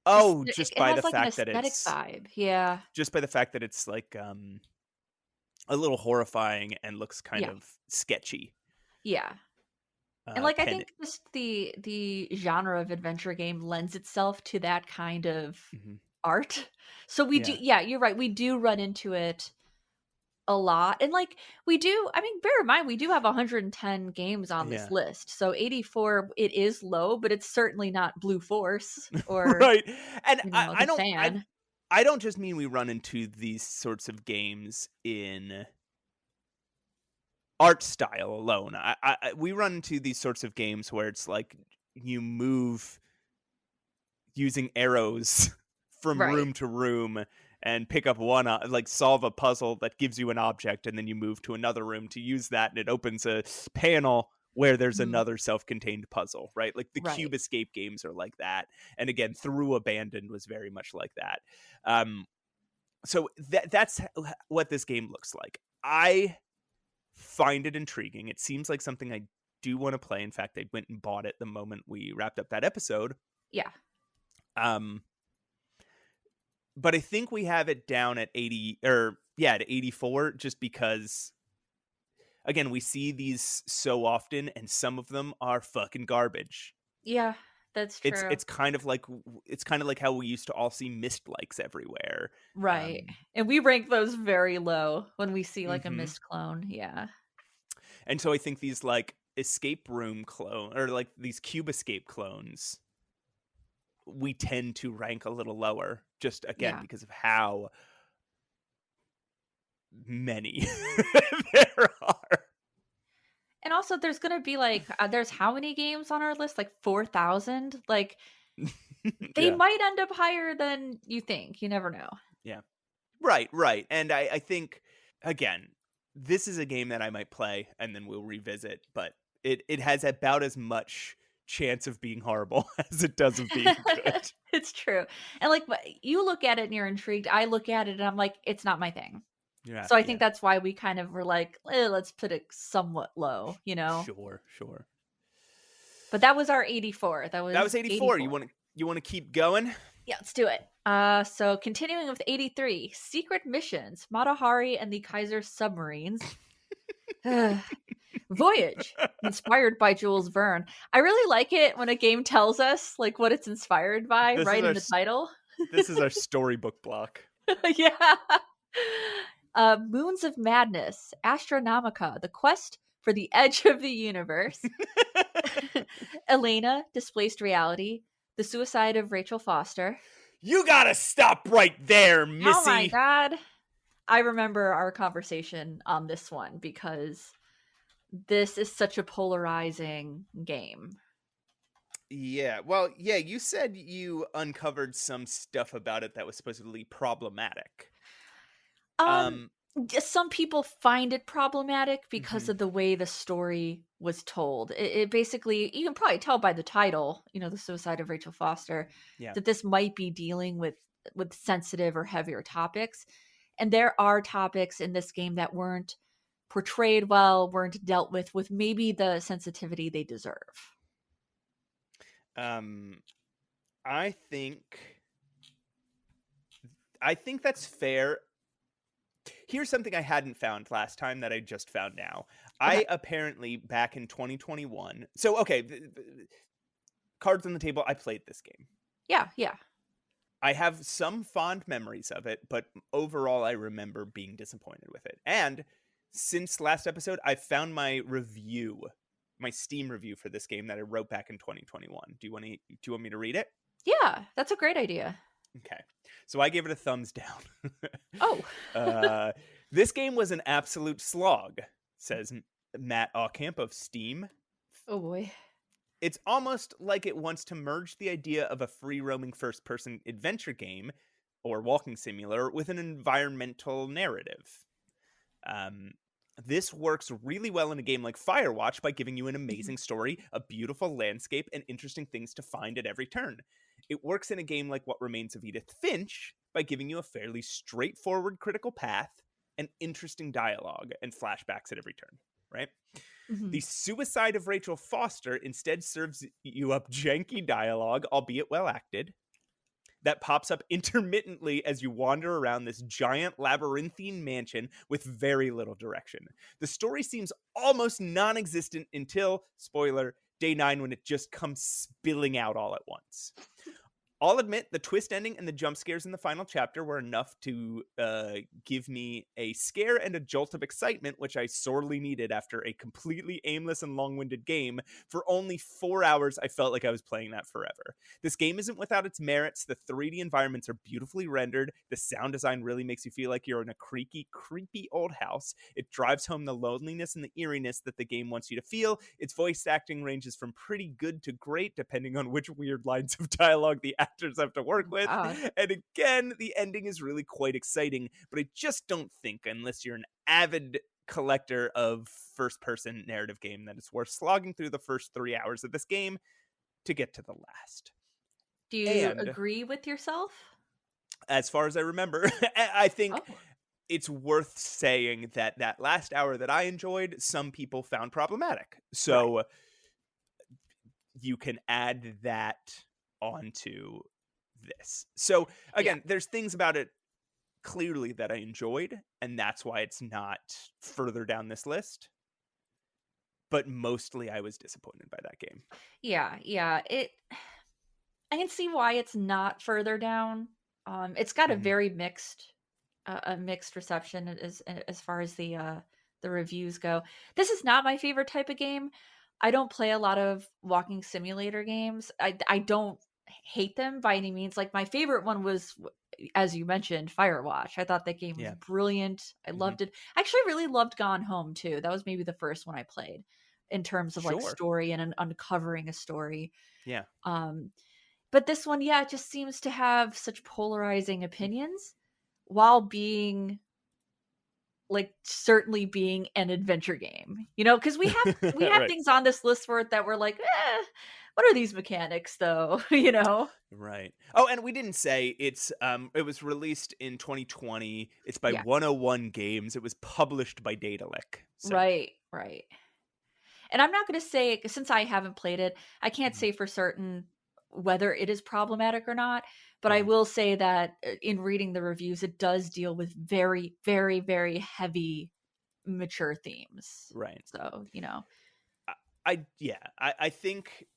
Oh, It just it by has the like an fact that aesthetic it's vibe. Yeah. just by the fact that it's like a little horrifying and looks kind Yeah. of sketchy. Yeah. And like I Pen- think just the genre of adventure game lends itself to that kind of Mhm. art. So we do, yeah, you're right. We do run into it a lot. And like we do, I mean, bear in mind we do have 110 games on this Yeah. list. So 84, it is low, but it's certainly not Blue Force or Right. And The Fan. I don't just mean we run into these sorts of games in art style alone. We run into these sorts of games where it's like you move using arrows from Right. room to room and pick up one like solve a puzzle that gives you an object, and then you move to another room to use that, and it opens a panel where there's Mhm. another self-contained puzzle, right? Like the Right. Cube Escape games are like that. And again, Through Abandoned was very much like that. So that's what this game looks like. I find it intriguing. It seems like something I do want to play. In fact, I went and bought it the moment we wrapped up that episode. Yeah. But I think we have it down at 80 or at 84 just because again, we see these so often and some of them are fucking garbage. Yeah, that's true. It's kind of like how we used to all see mist likes everywhere. Right. And we rank those very low when we see like a Mhm. mist clone. Yeah. And so I think these like escape room clone or like these Cube Escape clones we tend to rank a little lower just again Yeah. because of how many there are. And also there's going to be like there's how many games on our list? Like 4,000? Like they Yeah. might end up higher than you think. You never know. Yeah. Right. And I think again, this is a game that I might play and then we'll revisit, but it has about as much chance of being horrible as it does of being good. It's true. And like you look at it and you're intrigued. I look at it and I'm like, it's not my thing. Yeah, So I yeah. think that's why we kind of were like, let's put it somewhat low, Sure, sure. But that was our 84. That That was was 84. 84. You want to keep going? Yeah, let's do it. So continuing with 83, Secret Missions, Matahari and the Kaiser Submarines. Voyage, inspired by Jules Verne. I really like it when a game tells us like what it's inspired by This is right our in the title. this is our storybook block. Yeah. Moons of Madness, Astronomica, The Quest for the Edge of the Universe. Elena, Displaced Reality, The Suicide of Rachel Foster. You gotta stop right there, Oh my Missy. god. I remember our conversation on this one because this is such a polarizing game. Yeah, well, yeah, you said you uncovered some stuff about it that was supposedly problematic. Um, Um, some people find it problematic because mhm, of the way the story was told. It basically, you can probably tell by the title, The Suicide of Rachel Foster, yeah. that this might be dealing with sensitive or heavier topics. And there are topics in this game that weren't portrayed well, weren't dealt with maybe the sensitivity they deserve. Um, I think I think that's fair. Here's something I hadn't found last time that I just found now. Okay. I apparently back in 2021. So okay, cards on the table. I played this game. Yeah, yeah. I have some fond memories of it, but overall I remember being disappointed with it. And since last episode, I found my review, my Steam review for this game that I wrote back in 2021. Do you want me to read it? Yeah, that's a great idea. Okay. So I gave it a thumbs down. Oh. uh, this game was an absolute slog, says Matt Aucamp of Steam. Oh boy. It's almost like it wants to merge the idea of a free-roaming first-person adventure game or walking simulator with an environmental narrative. Um, this works really well in a game like Firewatch by giving you an amazing story, a beautiful landscape, and interesting things to find at every turn. It works in a game like What Remains of Edith Finch by giving you a fairly straightforward critical path and interesting dialogue and flashbacks at every turn, right? Mhm. The Suicide of Rachel Foster instead serves you up janky dialogue, albeit well acted, that pops up intermittently as you wander around this giant labyrinthine mansion with very little direction. The story seems almost non-existent until, spoiler, day 9 when it just comes spilling out all at once. I'll admit the twist ending and the jump scares in the final chapter were enough to give me a scare and a jolt of excitement, which I sorely needed after a completely aimless and long-winded game. For only 4 hours, I felt like I was playing that forever. This game isn't without its merits. The 3D environments are beautifully rendered. The sound design really makes you feel like you're in a creaky, creepy old house. It drives home the loneliness and the eeriness that the game wants you to feel. Its voice acting ranges from pretty good to great, depending on which weird lines of dialogue the actors have to work with. God. And again, the ending is really quite exciting, but I just don't think, unless you're an avid collector of first-person narrative game, that it's worth slogging through the first 3 hours of this game to get to the last. Do you And agree with yourself? as far as I remember, I think Oh. it's worth saying that that last hour that I enjoyed, some people found problematic. So Right. you can add that onto this. So Yeah. again, there's things about it clearly that I enjoyed, and that's why it's not further down this list. But mostly I was disappointed by that game. Yeah, yeah. I can see why it's not further down. It's got Mhm. a mixed reception as far as the reviews go. This is not my favorite type of game. I don't play a lot of walking simulator games. I don't hate them by any means. Like my favorite one was, as you mentioned, Firewatch. I thought that game was Yeah. brilliant. I Mhm. loved it. I actually really loved Gone Home too. That was maybe the first one I played in terms of like Sure. story and uncovering a story. Yeah. Um, but this one, yeah, it just seems to have such polarizing opinions while being like certainly being an adventure game. Because we have Right. things on this list for it that we're like, what are these mechanics though? You know? Right. Oh, and we didn't say it was released in 2020. It's by Yeah. 101 Games. It was published by Daedalic. So Right, right. And I'm not going to say, since I haven't played it, I can't Mhm. say for certain whether it is problematic or not. But I Mhm. will say that in reading the reviews, it does deal with very, very, very heavy, mature themes. Right. So, I think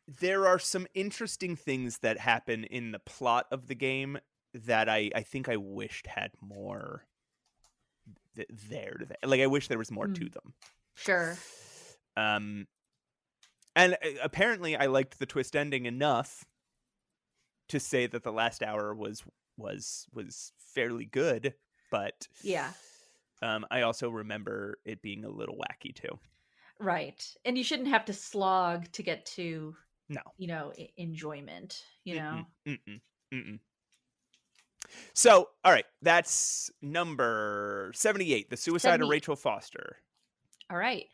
there are some interesting things that happen in the plot of the game that I think I wished had more there. Like I wish there was more to mm, them. sure. Um, and apparently I liked the twist ending enough to say that the last hour was fairly good, but Yeah, I also remember it being a little wacky too. right. And you shouldn't have to slog to get to, No. enjoyment, Mm-mm, mm-mm, mm-mm. So, all right, that's number 78, The Suicide of 78. Rachel Foster. All right.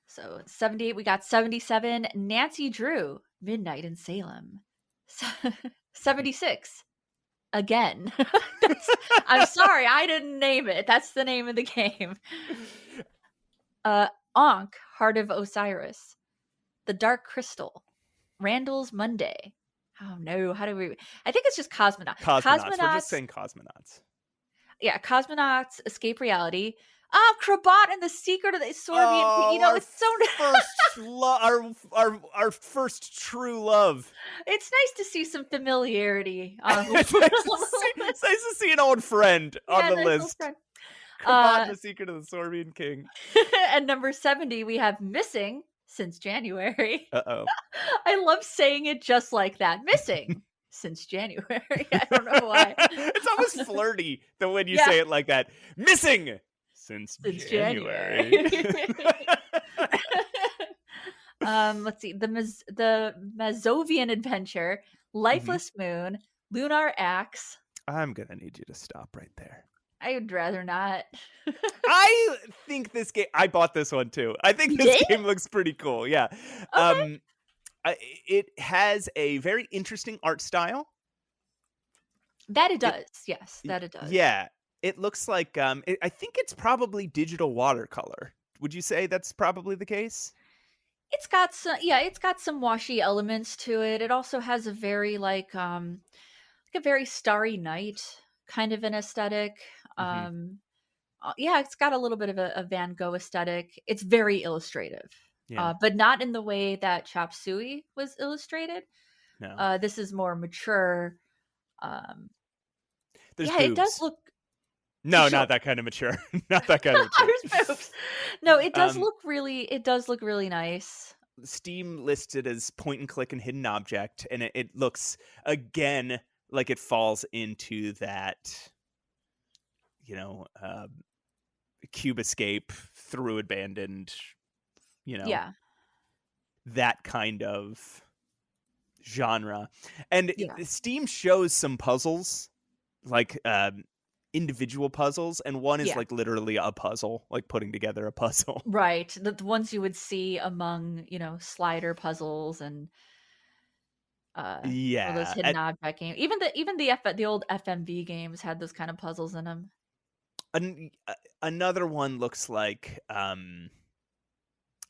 So 78, we got 77, Nancy Drew, Midnight in Salem. 76, again. I'm sorry, I didn't name it. That's the name of the game. Ankh, Heart of Osiris. The Dark Crystal. Randall's Monday. Oh no, how do we? I think it's just Cosmonaut. Cosmonauts. We're just Cosmonauts. saying cosmonauts. Yeah, Cosmonauts Escape Reality. Krabat and the Secret of the Sorbian. Oh, our It's so. our first true love. It's nice to see some familiarity on the It's nice to see an old friend on the nice little list. friend. Krabat and the Secret of the Sorbian King. And number 70, we have Missing since January. Uh-oh. I love saying it just like that. Missing since January. I don't know why. It's almost flirty that when you Yeah. say it like that. Missing since January. Let's see. The Mazovian Adventure, Lifeless Moon, Lunar Axe. I'm gonna need you to stop right there. I would rather not. I think this game. I bought this one too. I think You this did? game looks pretty cool. Yeah. Okay. It has a very interesting art style. That it does. Yes, that it does. Yeah. It looks like I think it's probably digital watercolor. Would you say that's probably the case? It's got some washy elements to it. It also has a very like a very Starry Night kind of an aesthetic. Mhm. Yeah, it's got a little bit of a Van Gogh aesthetic. It's very illustrative. Yeah. But not in the way that Chop Suey was illustrated. No. This is more mature. There's Yeah, it does boobs. look No, sure. not that kind of mature. Not that kind of mature. There's boobs. No, it does Um, look really nice. Steam listed as point and click and hidden object, and it looks again like it falls into that, cube escape through abandoned, Yeah. that kind of genre. And Yeah. Steam shows some puzzles, like individual puzzles, and one is Yeah. like literally a puzzle, like putting together a puzzle. Right. The ones you would see among, slider puzzles and or those Yeah. hidden object games. Even the old FMV games had those kind of puzzles in them. Another one looks like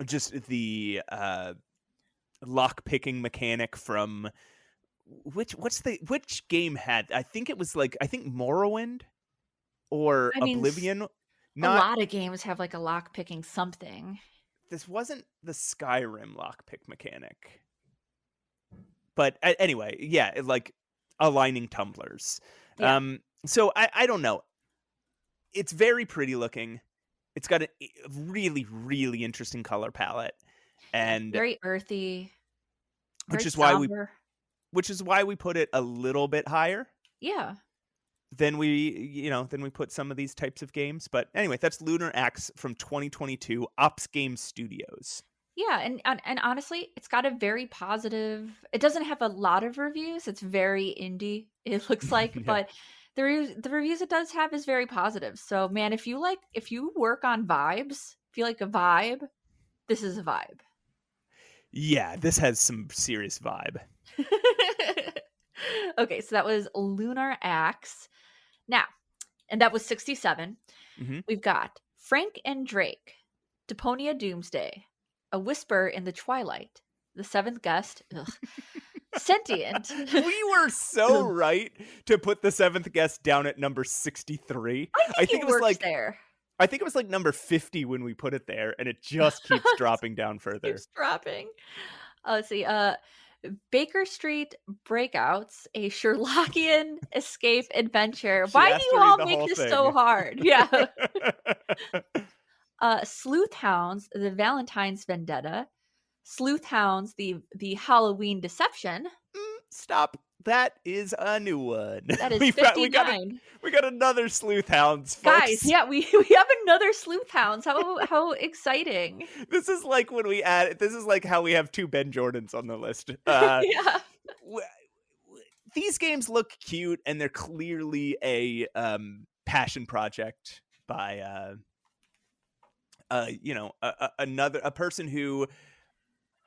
just the lock picking mechanic from which game had, I think it was Morrowind or I mean, Oblivion. a Not lot of games have like a lock picking something. This wasn't the Skyrim lockpick mechanic. But anyway, yeah, like aligning tumblers. Yeah. So I don't know. It's very pretty looking. It's got a really, really interesting color palette, and Very earthy. Very which is somber. why we put it a little bit higher Yeah. than we put some of these types of games. But anyway, that's Lunar Axe from 2022, Ops Game Studios. Yeah, and honestly, it's got a very positive. It doesn't have a lot of reviews. It's very indie. It looks like, Yeah. but the reviews it does have is very positive. So, man, if you work on vibes, if you like a vibe, this is a vibe. Yeah, this has some serious vibe. Okay, so that was Lunar Axe. Now, and that was 67. Mm-hmm. We've got Frank and Drake, Deponia Doomsday, A Whisper in the Twilight, The Seventh Guest, Sentient. We were so right to put The Seventh Guest down at number 63. I think it was like there. I think it was like number 50 when we put it there, and it just keeps dropping down further. Keeps dropping. Let's see. Baker Street Breakouts, a Sherlockian escape adventure. Why do you all make this so hard? Yeah. Sleuthhounds, the Valentine's Vendetta. Sleuthhounds, the Halloween Deception. Stop. That is a new one. That is 59. We got another Sleuthhounds, folks. Guys, yeah, we have another Sleuthhounds. How exciting. This is like when we add, this is like how we have 2 Ben Jordans on the list. Yeah. These games look cute, and they're clearly a passion project by a person who,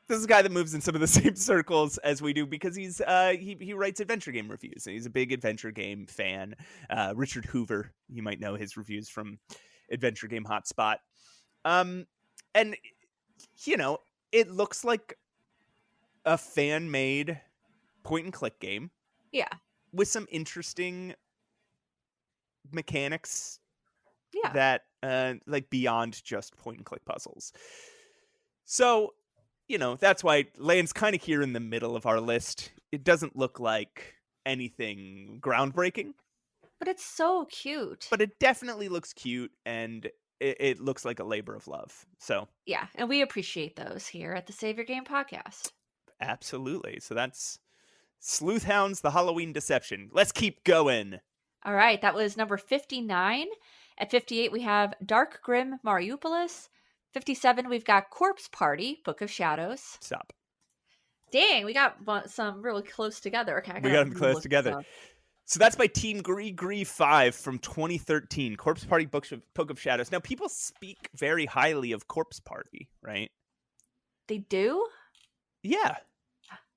this is a guy that moves in some of the same circles as we do, because he's he writes adventure game reviews, and he's a big adventure game fan. Richard Hoover, you might know his reviews from Adventure Game Hotspot. And it looks like a fan-made point-and-click game. Yeah. With some interesting mechanics. Yeah. That like beyond just point-and-click puzzles. So, that's why Layton's kind of here in the middle of our list. It doesn't look like anything groundbreaking. But it's so cute. But it definitely looks cute, and it looks like a labor of love. So yeah, and we appreciate those here at the Save Your Game podcast. Absolutely. So that's Sleuthhounds, the Halloween Deception. Let's keep going. All right, that was number 59. At 58, we have Dark Grim Mariupolis. 57, we've got Corpse Party, Book of Shadows. Stop. Dang, we got some really close together. Okay, we got them close together. So that's by Team Gree 5 from 2013. Corpse Party, Book of Shadows. Now, people speak very highly of Corpse Party, right? They do? Yeah.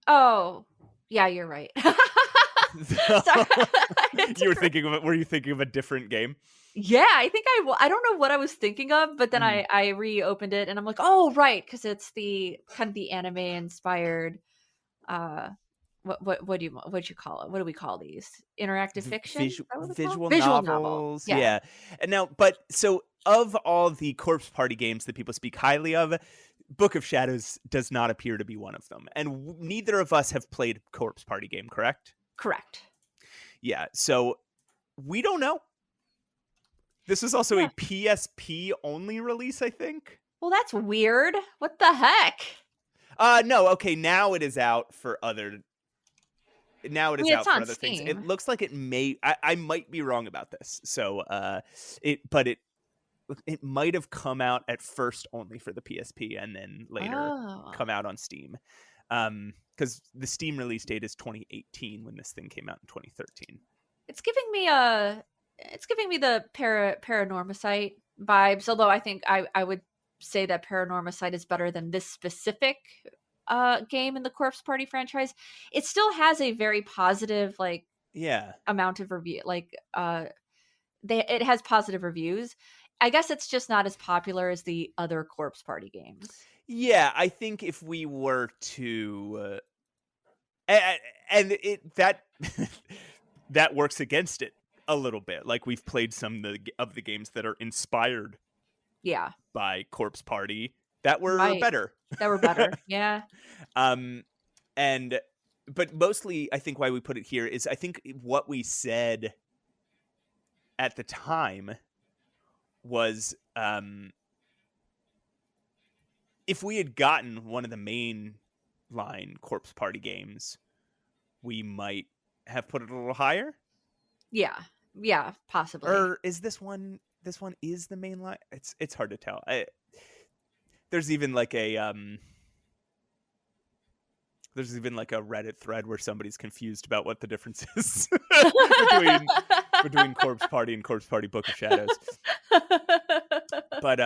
Oh, yeah, you're right. Were you thinking of a different game? Yeah, I think I don't know what I was thinking of, but then I reopened it and I'm like, oh, right, because it's the kind of the anime inspired. What do you call it? What do we call these? Interactive fiction, visual novels. Yeah. And now, but so of all the Corpse Party games that people speak highly of, Book of Shadows does not appear to be one of them, and neither of us have played Corpse Party game, correct? Correct. Yeah. So we don't know. This is also a PSP only release, I think. Well, that's weird. What the heck? No. Okay. Now it is out for other. Now it is out for other Steam. things. It looks like it may. I might be wrong about this. So, it might have come out at first only for the PSP and then later come out on Steam. Because the Steam release date is 2018 when this thing came out in 2013. It's giving me the Paranormacite vibes, although I think I would say that Paranormacite is better than this specific game in the Corpse Party franchise. It still has a very positive amount of review. It has positive reviews. I guess it's just not as popular as the other Corpse Party games. Yeah, I think if we were to that works against it a little bit. Like, we've played some of the games that are inspired by Corpse Party that were better. Yeah. But mostly I think why we put it here is I think what we said at the time was if we had gotten one of the main line Corpse Party games, we might have put it a little higher. Yeah, possibly. Or is this one is the main line? It's hard to tell. There's even like a Reddit thread where somebody's confused about what the difference is between Corpse Party and Corpse Party Book of Shadows. But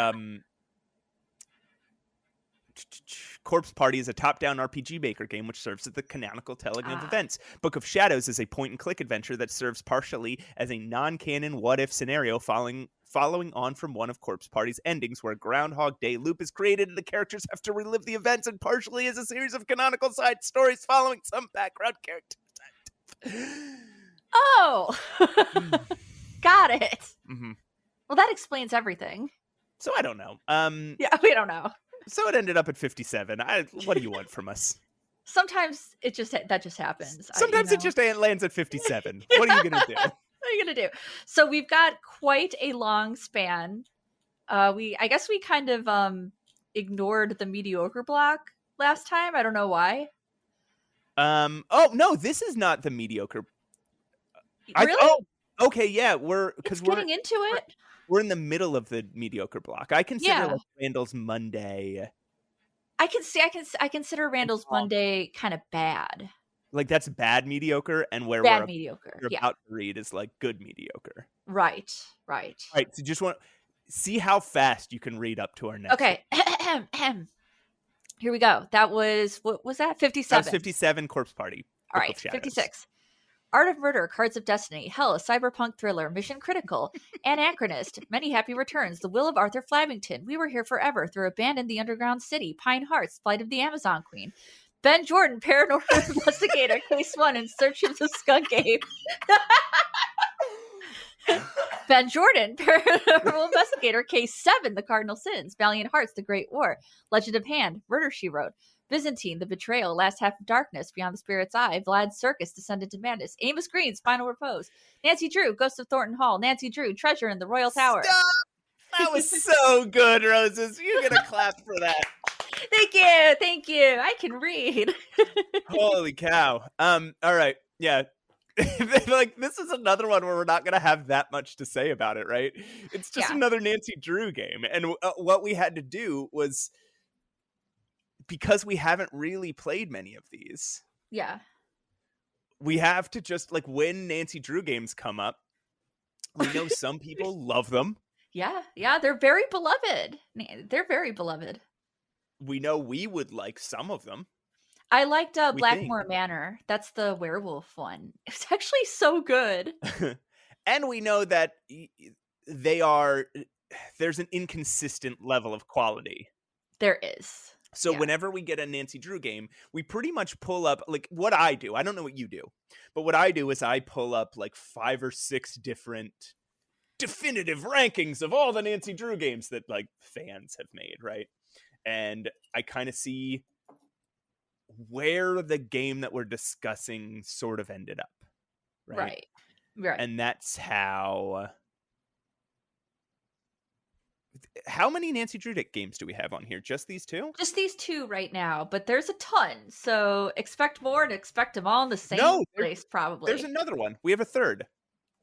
Corpse Party is a top-down RPG Maker game which serves as the canonical telling of events. Book of Shadows is a point-and-click adventure that serves partially as a non-canon what-if scenario following on from one of Corpse Party's endings, where a Groundhog Day loop is created and the characters have to relive the events, and partially as a series of canonical side stories following some background characters. Oh! Got it. Mm-hmm. Well, that explains everything. So I don't know. Yeah, we don't know. So it ended up at 57. What do you want from us? Sometimes that just happens. Sometimes it just lands at 57. What are you going to do? What are you going to do? So we've got quite a long span. I guess we kind of ignored the mediocre block last time. I don't know why. Oh, no, this is not the mediocre. Really? Okay, yeah, we're getting into it. We're in the middle of the mediocre block. I consider like Randall's Monday. I consider Randall's Monday kind of bad. Like that's bad mediocre, and where bad mediocre. You're about to read is like good mediocre. Right. All right. So just want to see how fast you can read up to our next. Okay. Here we go. That was, what was that? 57. That was 57. Corpse Party. All right. 56. Art of Murder, Cards of Destiny, Hell, a cyberpunk thriller, Mission Critical, Anachronist, Many Happy Returns, The Will of Arthur Flamington, We Were Here Forever, Through Abandoned the Underground City, Pine Hearts, Flight of the Amazon Queen, Ben Jordan, Paranormal Investigator, Case 1, In Search of the Skunk Ape. Ben Jordan, Paranormal Investigator, Case 7, The Cardinal Sins, Valiant Hearts, The Great War, Legend of Hand, Murder, She Wrote, Byzantine, The Betrayal, Last Half of Darkness, Beyond the Spirit's Eye, Vlad's Circus, Descendant to Madness, Amos Green's Final Repose, Nancy Drew, Ghost of Thornton Hall, Nancy Drew, Treasure in the Royal Tower. Stop! That was so good, Roses. You're going to clap for that. Thank you. I can read. Holy cow. All right. Yeah. Like this is another one where we're not going to have that much to say about it, right? It's just another Nancy Drew game. And what we had to do was, because we haven't really played many of these. Yeah. We have to just, like, when Nancy Drew games come up, we know some people love them. Yeah, they're very beloved. We know we would like some of them. I liked Blackmore Manor. That's the werewolf one. It's actually so good. And we know that there's an inconsistent level of quality. There is. So whenever we get a Nancy Drew game, we pretty much pull up, like, what I do. I don't know what you do, but what I do is I pull up like 5 or 6 different definitive rankings of all the Nancy Drew games that like fans have made, right? And I kind of see where the game that we're discussing sort of ended up, right? And that's how many Nancy Drew games do we have on here? Just these 2? Just these 2 right now, but there's a ton. So expect more and expect them all in the same place, probably. There's another one. We have a third.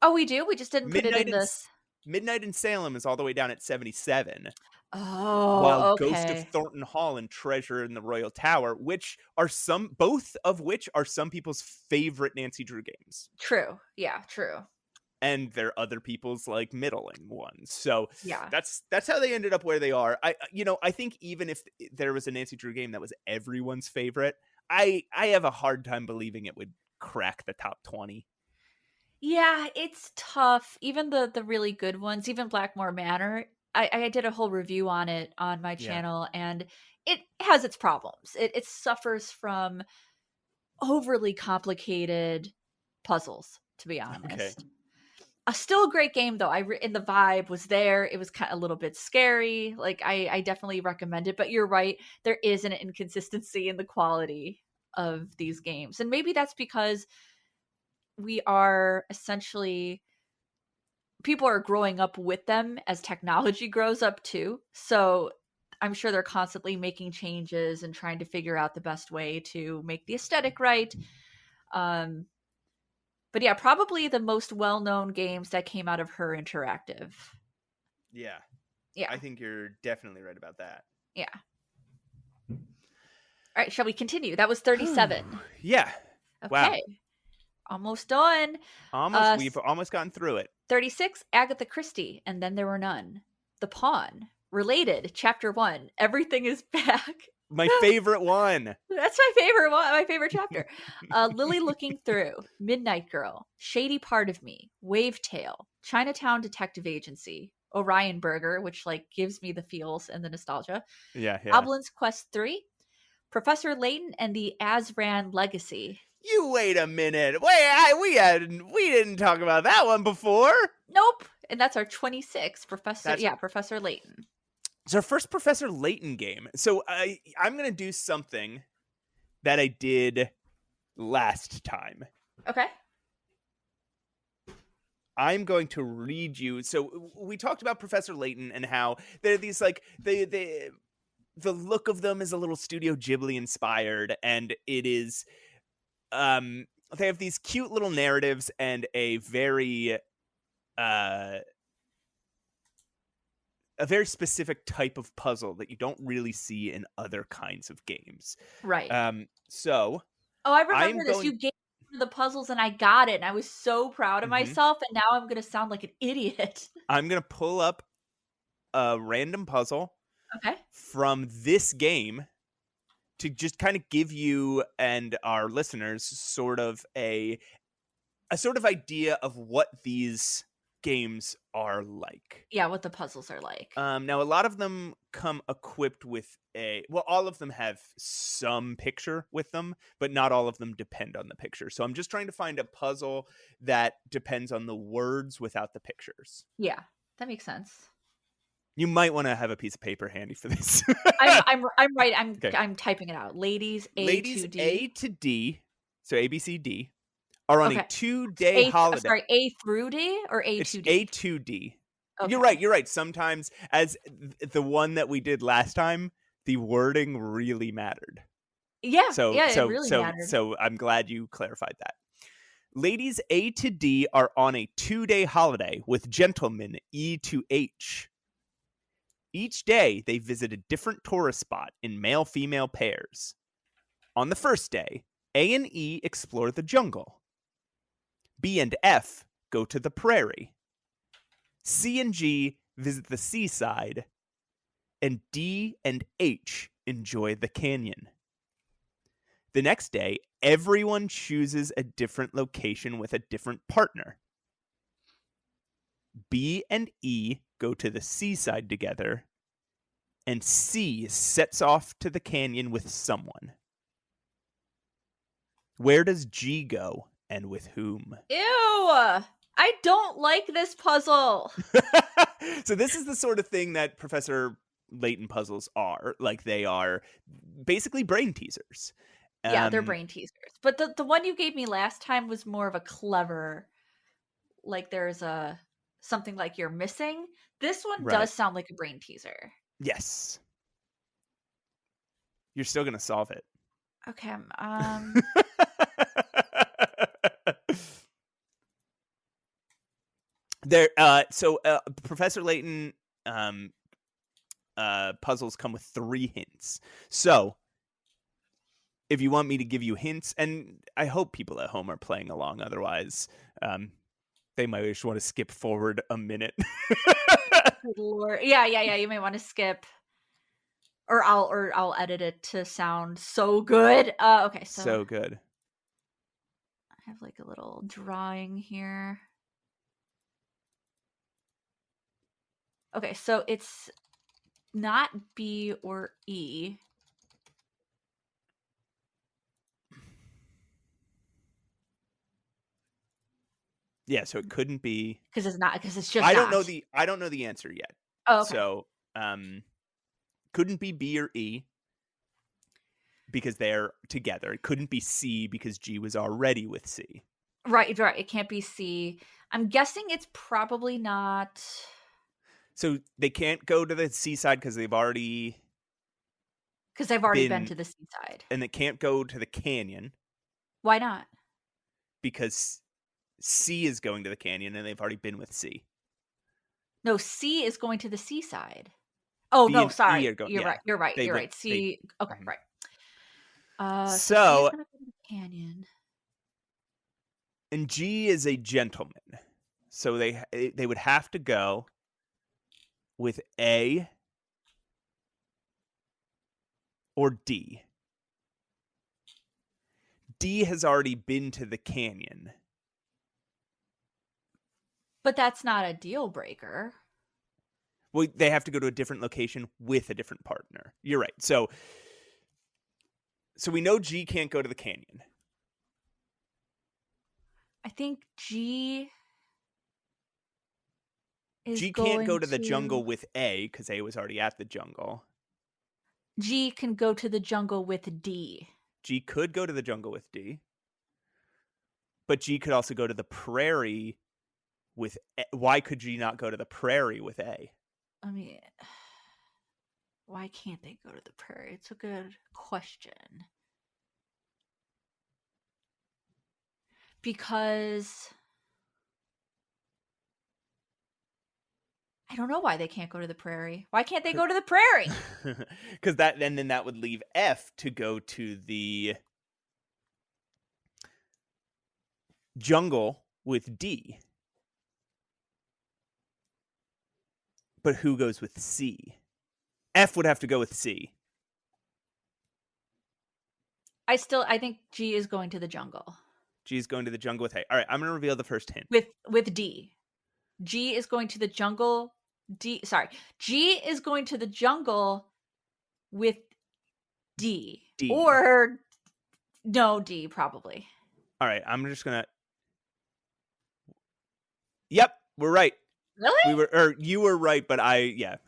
Oh, we do? We just didn't put it in this. Midnight in Salem is all the way down at 77. Oh, while okay. Ghost of Thornton Hall and Treasure in the Royal Tower, both of which are some people's favorite Nancy Drew games. True. Yeah, true. And they're other people's like middling ones. So yeah, that's how they ended up where they are. I think even if there was a Nancy Drew game that was everyone's favorite, I have a hard time believing it would crack the top 20. Yeah, it's tough. Even the really good ones, even Blackmore Manor, I did a whole review on it on my channel, and it has its problems. It suffers from overly complicated puzzles, to be honest. Okay. Still a great game, though. And the vibe was there. It was kind of a little bit scary. Like, I definitely recommend it. But you're right. There is an inconsistency in the quality of these games. And maybe that's because we are essentially... people are growing up with them as technology grows up, too. So I'm sure they're constantly making changes and trying to figure out the best way to make the aesthetic right. But yeah, probably the most well-known games that came out of Her Interactive. Yeah. I think you're definitely right about that. Yeah. All right, shall we continue? That was 37. Yeah. Okay. Wow. Almost done. We've almost gotten through it. 36, Agatha Christie, and Then There Were None. The Pawn. Related, Chapter 1. Everything is Back. My favorite one. That's my favorite one. My favorite chapter. Lily looking through. Midnight Girl. Shady Part of Me. Wavetail. Chinatown Detective Agency. Orion Burger, which like gives me the feels and the nostalgia. Yeah. Goblin's Quest 3. Professor Layton and the Azran Legacy. You wait a minute. Wait, we didn't talk about that one before. Nope. And that's our 26 Professor Layton. It's our first Professor Layton game. So I'm going to do something that I did last time. Okay. I'm going to read you. So we talked about Professor Layton and how they're these like the look of them is a little Studio Ghibli inspired, and it is they have these cute little narratives and a very specific type of puzzle that you don't really see in other kinds of games. Right. So I remember this. You gave me the puzzles and I got it, and I was so proud of myself, and now I'm going to sound like an idiot. I'm going to pull up a random puzzle from this game to just kind of give you and our listeners sort of a sort of idea of what these games are like. Yeah, what the puzzles are like. Now, a lot of them come equipped with all of them have some picture with them, but not all of them depend on the picture. So I'm just trying to find a puzzle that depends on the words without the pictures. Yeah, that makes sense. You might want to have a piece of paper handy for this. I'm right. I'm typing it out. Ladies A to D. So A, B, C, D are on a 2-day holiday. Sorry, A through D or A to D? A to D. Okay. You're right. Sometimes, as the one that we did last time, the wording really mattered. Yeah, it really mattered. So I'm glad you clarified that. Ladies A to D are on a 2-day holiday with gentlemen E to H. Each day, they visit a different tourist spot in male-female pairs. On the first day, A and E explore the jungle. B and F go to the prairie. C and G visit the seaside. And D and H enjoy the canyon. The next day, everyone chooses a different location with a different partner. B and E go to the seaside together, and C sets off to the canyon with someone. Where does G go, and with whom? Ew! I don't like this puzzle. So this is the sort of thing that Professor Layton puzzles are. Like, they are basically brain teasers. Yeah, they're brain teasers. But the one you gave me last time was more of a clever, like there's something like you're missing. This one does sound like a brain teaser. Yes. You're still gonna solve it. Okay. Professor Layton puzzles come with 3 hints. So if you want me to give you hints, and I hope people at home are playing along, otherwise they might just want to skip forward a minute. Good Lord. Yeah, you may want to skip. Or I'll edit it to sound so good. Okay, so good. I have like a little drawing here. Okay, so it's not B or E. Yeah, so it couldn't be because it's just. I don't know the answer yet. Oh, okay. So couldn't be B or E because they're together. It couldn't be C because G was already with C. Right. It can't be C. I'm guessing it's probably not. So they can't go to the seaside because they've already been to the seaside. And they can't go to the canyon. Why not? Because C is going to the canyon and they've already been with C. No, C is going to the seaside. Oh, no, sorry. You're right. C. Okay, right. So C is gonna go to the canyon. And G is a gentleman. So they would have to go with A or D? D has already been to the canyon. But that's not a deal breaker. Well, they have to go to a different location with a different partner. You're right. So we know G can't go to the canyon. I think G can't go to the jungle with A because A was already at the jungle. G can go to the jungle with D. G could go to the jungle with D. But G could also go to the prairie with A. Why could G not go to the prairie with A? I mean, why can't they go to the prairie? It's a good question. Because I don't know why they can't go to the prairie. Why can't they go to the prairie? Because then that would leave F to go to the jungle with D. But who goes with C? F would have to go with C. I think G is going to the jungle. G is going to the jungle with A. All right, I'm going to reveal the first hint. With D. G is going to the jungle. G is going to the jungle with D. Or no, D probably. All right, I'm just going to... Yep, we're right. Really? You were right, but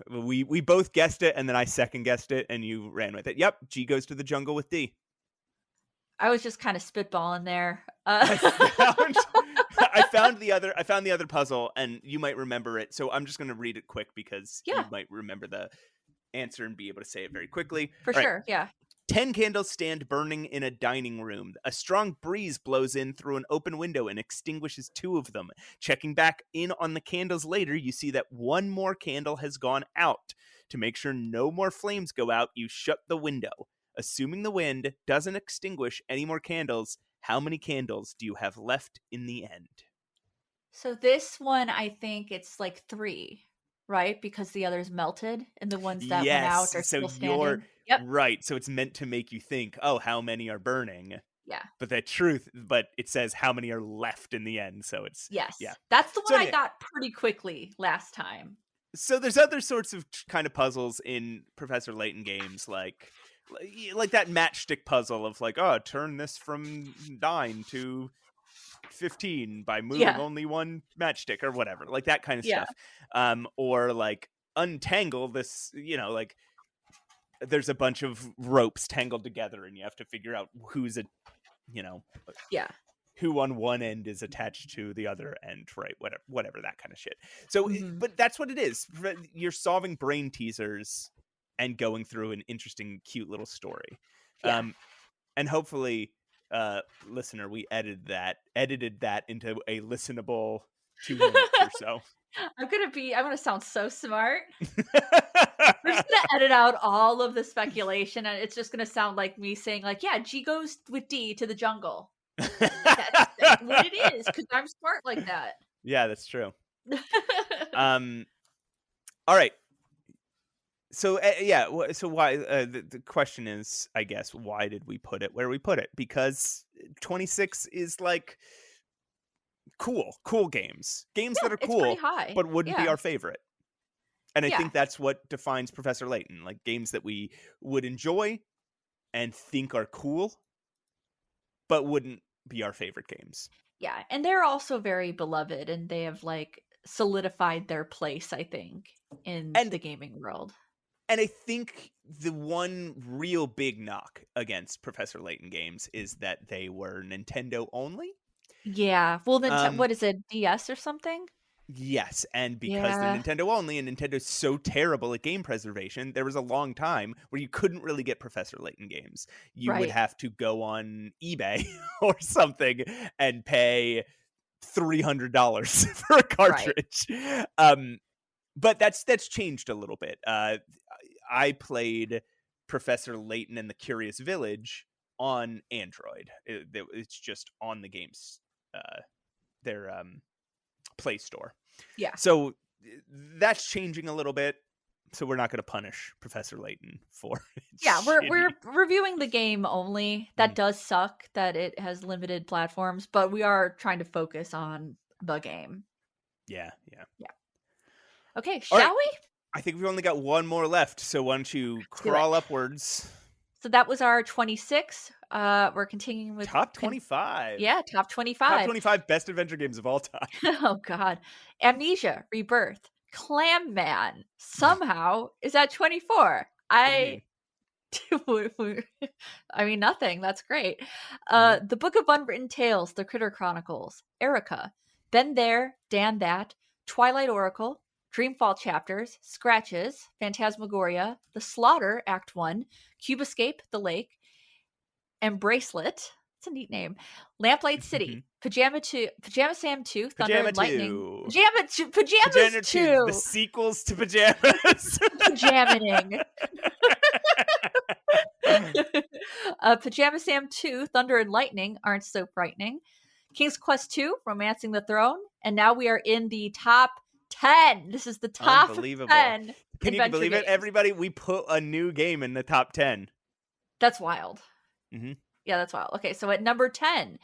we both guessed it, and then I second guessed it, and you ran with it. Yep, G goes to the jungle with D. I was just kind of spitballing there. I found the other puzzle, and you might remember it. So I'm just going to read it quick because you might remember the answer and be able to say it very quickly. For sure, yeah. 10 candles stand burning in a dining room. A strong breeze blows in through an open window and extinguishes 2 of them. Checking back in on the candles later, you see that 1 more candle has gone out. To make sure no more flames go out, you shut the window. Assuming the wind doesn't extinguish any more candles, how many candles do you have left in the end? So this one, I think it's like 3, right? Because the others melted, and the ones that went out are still standing. Yep. Right. So it's meant to make you think, oh, how many are burning? Yeah. But it says how many are left in the end. So it's... Yes. Yeah. That's the one I got pretty quickly last time. So there's other sorts of kind of puzzles in Professor Layton games, like that matchstick puzzle of like, oh, turn this from 9 to 15 by moving only 1 matchstick or whatever, like that kind of stuff. Or like untangle this, like there's a bunch of ropes tangled together and you have to figure out who's who on one end is attached to the other end, right? Whatever that kind of shit. So, but that's what it is. You're solving brain teasers and going through an interesting, cute little story. Yeah. And hopefully, listener, we edited that into a listenable 2 minutes or so. I'm gonna sound so smart. We're just gonna edit out all of the speculation, and it's just gonna sound like me saying, like, yeah, G goes with D to the jungle. That's what it is, because I'm smart like that. Yeah, that's true. All right. So so why the question is, I guess, why did we put it where we put it? Because 26 is like cool games that are cool, but wouldn't be our favorite. And I think that's what defines Professor Layton, like games that we would enjoy and think are cool, but wouldn't be our favorite games. Yeah, and they're also very beloved, and they have like solidified their place, I think, in the gaming world. And I think the one real big knock against Professor Layton games is that they were Nintendo only. Yeah. Well, then what is it, DS or something? Yes, and because they're Nintendo only and Nintendo's so terrible at game preservation, there was a long time where you couldn't really get Professor Layton games. You would have to go on eBay or something and pay $300 for a cartridge. Right. But that's changed a little bit. I played Professor Layton and the Curious Village on Android. It's just on the game's their Play Store. Yeah. So that's changing a little bit. So we're not going to punish Professor Layton for Yeah, shitty. we're reviewing the game only. That does suck that it has limited platforms, but we are trying to focus on the game. Yeah. Okay, All shall right. we? I think we've only got one more left, so why don't you Let's do it. crawl upwards? So that was our 26. We're continuing with Top 25. Yeah, top Top 25. 25 best adventure games of all time. Oh God, Amnesia Rebirth. Clam Man somehow is at 24. What do you mean? I mean nothing. That's great. The Book of Unwritten Tales, The Critter Chronicles, Erica, Been There, Dan That, Twilight Oracle, Dreamfall Chapters, Scratches, Phantasmagoria, The Slaughter Act 1, Cube Escape, The Lake, and Bracelet. It's a neat name. Lamplight City, Pajama Sam 2, Thunder Pajama and Lightning. 2. Pajamas 2. The sequels to Pajamas. Pajamaning. Pajama Sam 2, Thunder and Lightning aren't so frightening. King's Quest 2, Romancing the Throne. And now we are in the top 10. This is the top 10. Can you believe it, everybody? We put a new game in the top 10. That's wild. Mm-hmm. Yeah, that's wild. Okay, so at number 10,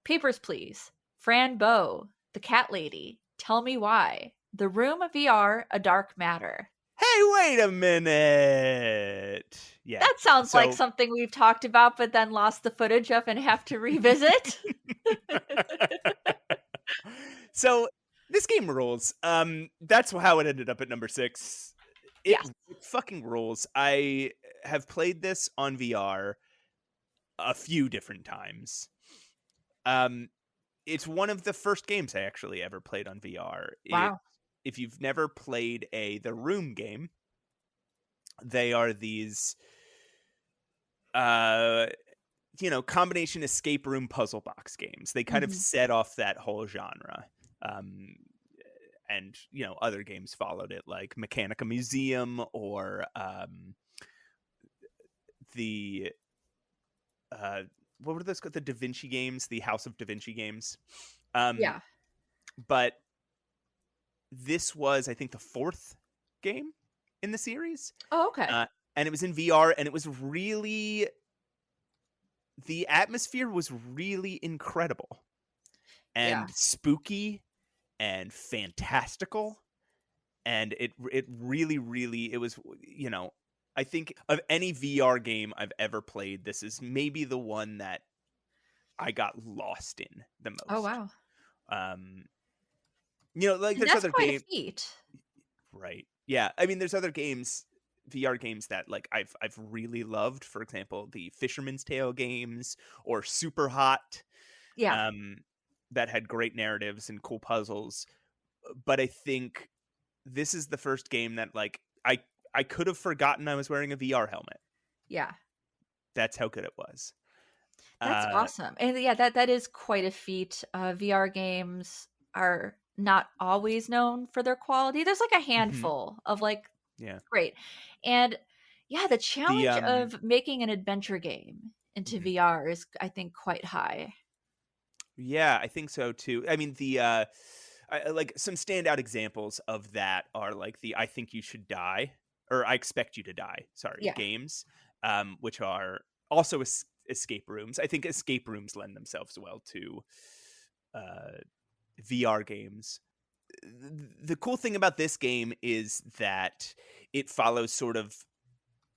Papers, Please, Fran Bow, The Cat Lady, Tell Me Why, The Room VR, A Dark Matter. Hey, wait a minute. Yeah. That sounds like something we've talked about, but then lost the footage of and have to revisit. So this game rules. That's how it ended up at number 6. It fucking rules. I have played this on VR a few different times. It's one of the first games I actually ever played on VR. Wow. If you've never played The Room game, they are these combination escape room puzzle box games. They kind of set off that whole genre. And other games followed it, like Mechanica Museum or what were those called? The Da Vinci games, the House of Da Vinci games. But this was, I think, the 4th game in the series. Oh, okay. And it was in VR, and it was really, the atmosphere was really incredible and spooky and fantastical. And it really, really, it was, I think of any VR game I've ever played, this is maybe the one that I got lost in the most. Oh, wow. Like there's other games. That's quite a feat. Right. Yeah. I mean, there's other games, VR games that like I've really loved. For example, the Fisherman's Tale games or Super Hot. Yeah. That had great narratives and cool puzzles. But I think this is the first game that like I could have forgotten I was wearing a VR helmet. Yeah. That's how good it was. That's awesome. And yeah, that is quite a feat. VR games are not always known for their quality. There's like a handful of like, great. And yeah, the challenge of making an adventure game into VR is, I think, quite high. Yeah, I think so too. I mean, like some standout examples of that are like the I Think You Should Die, or I Expect You to Die, games, which are also escape rooms. I think escape rooms lend themselves well to VR games. The cool thing about this game is that it follows sort of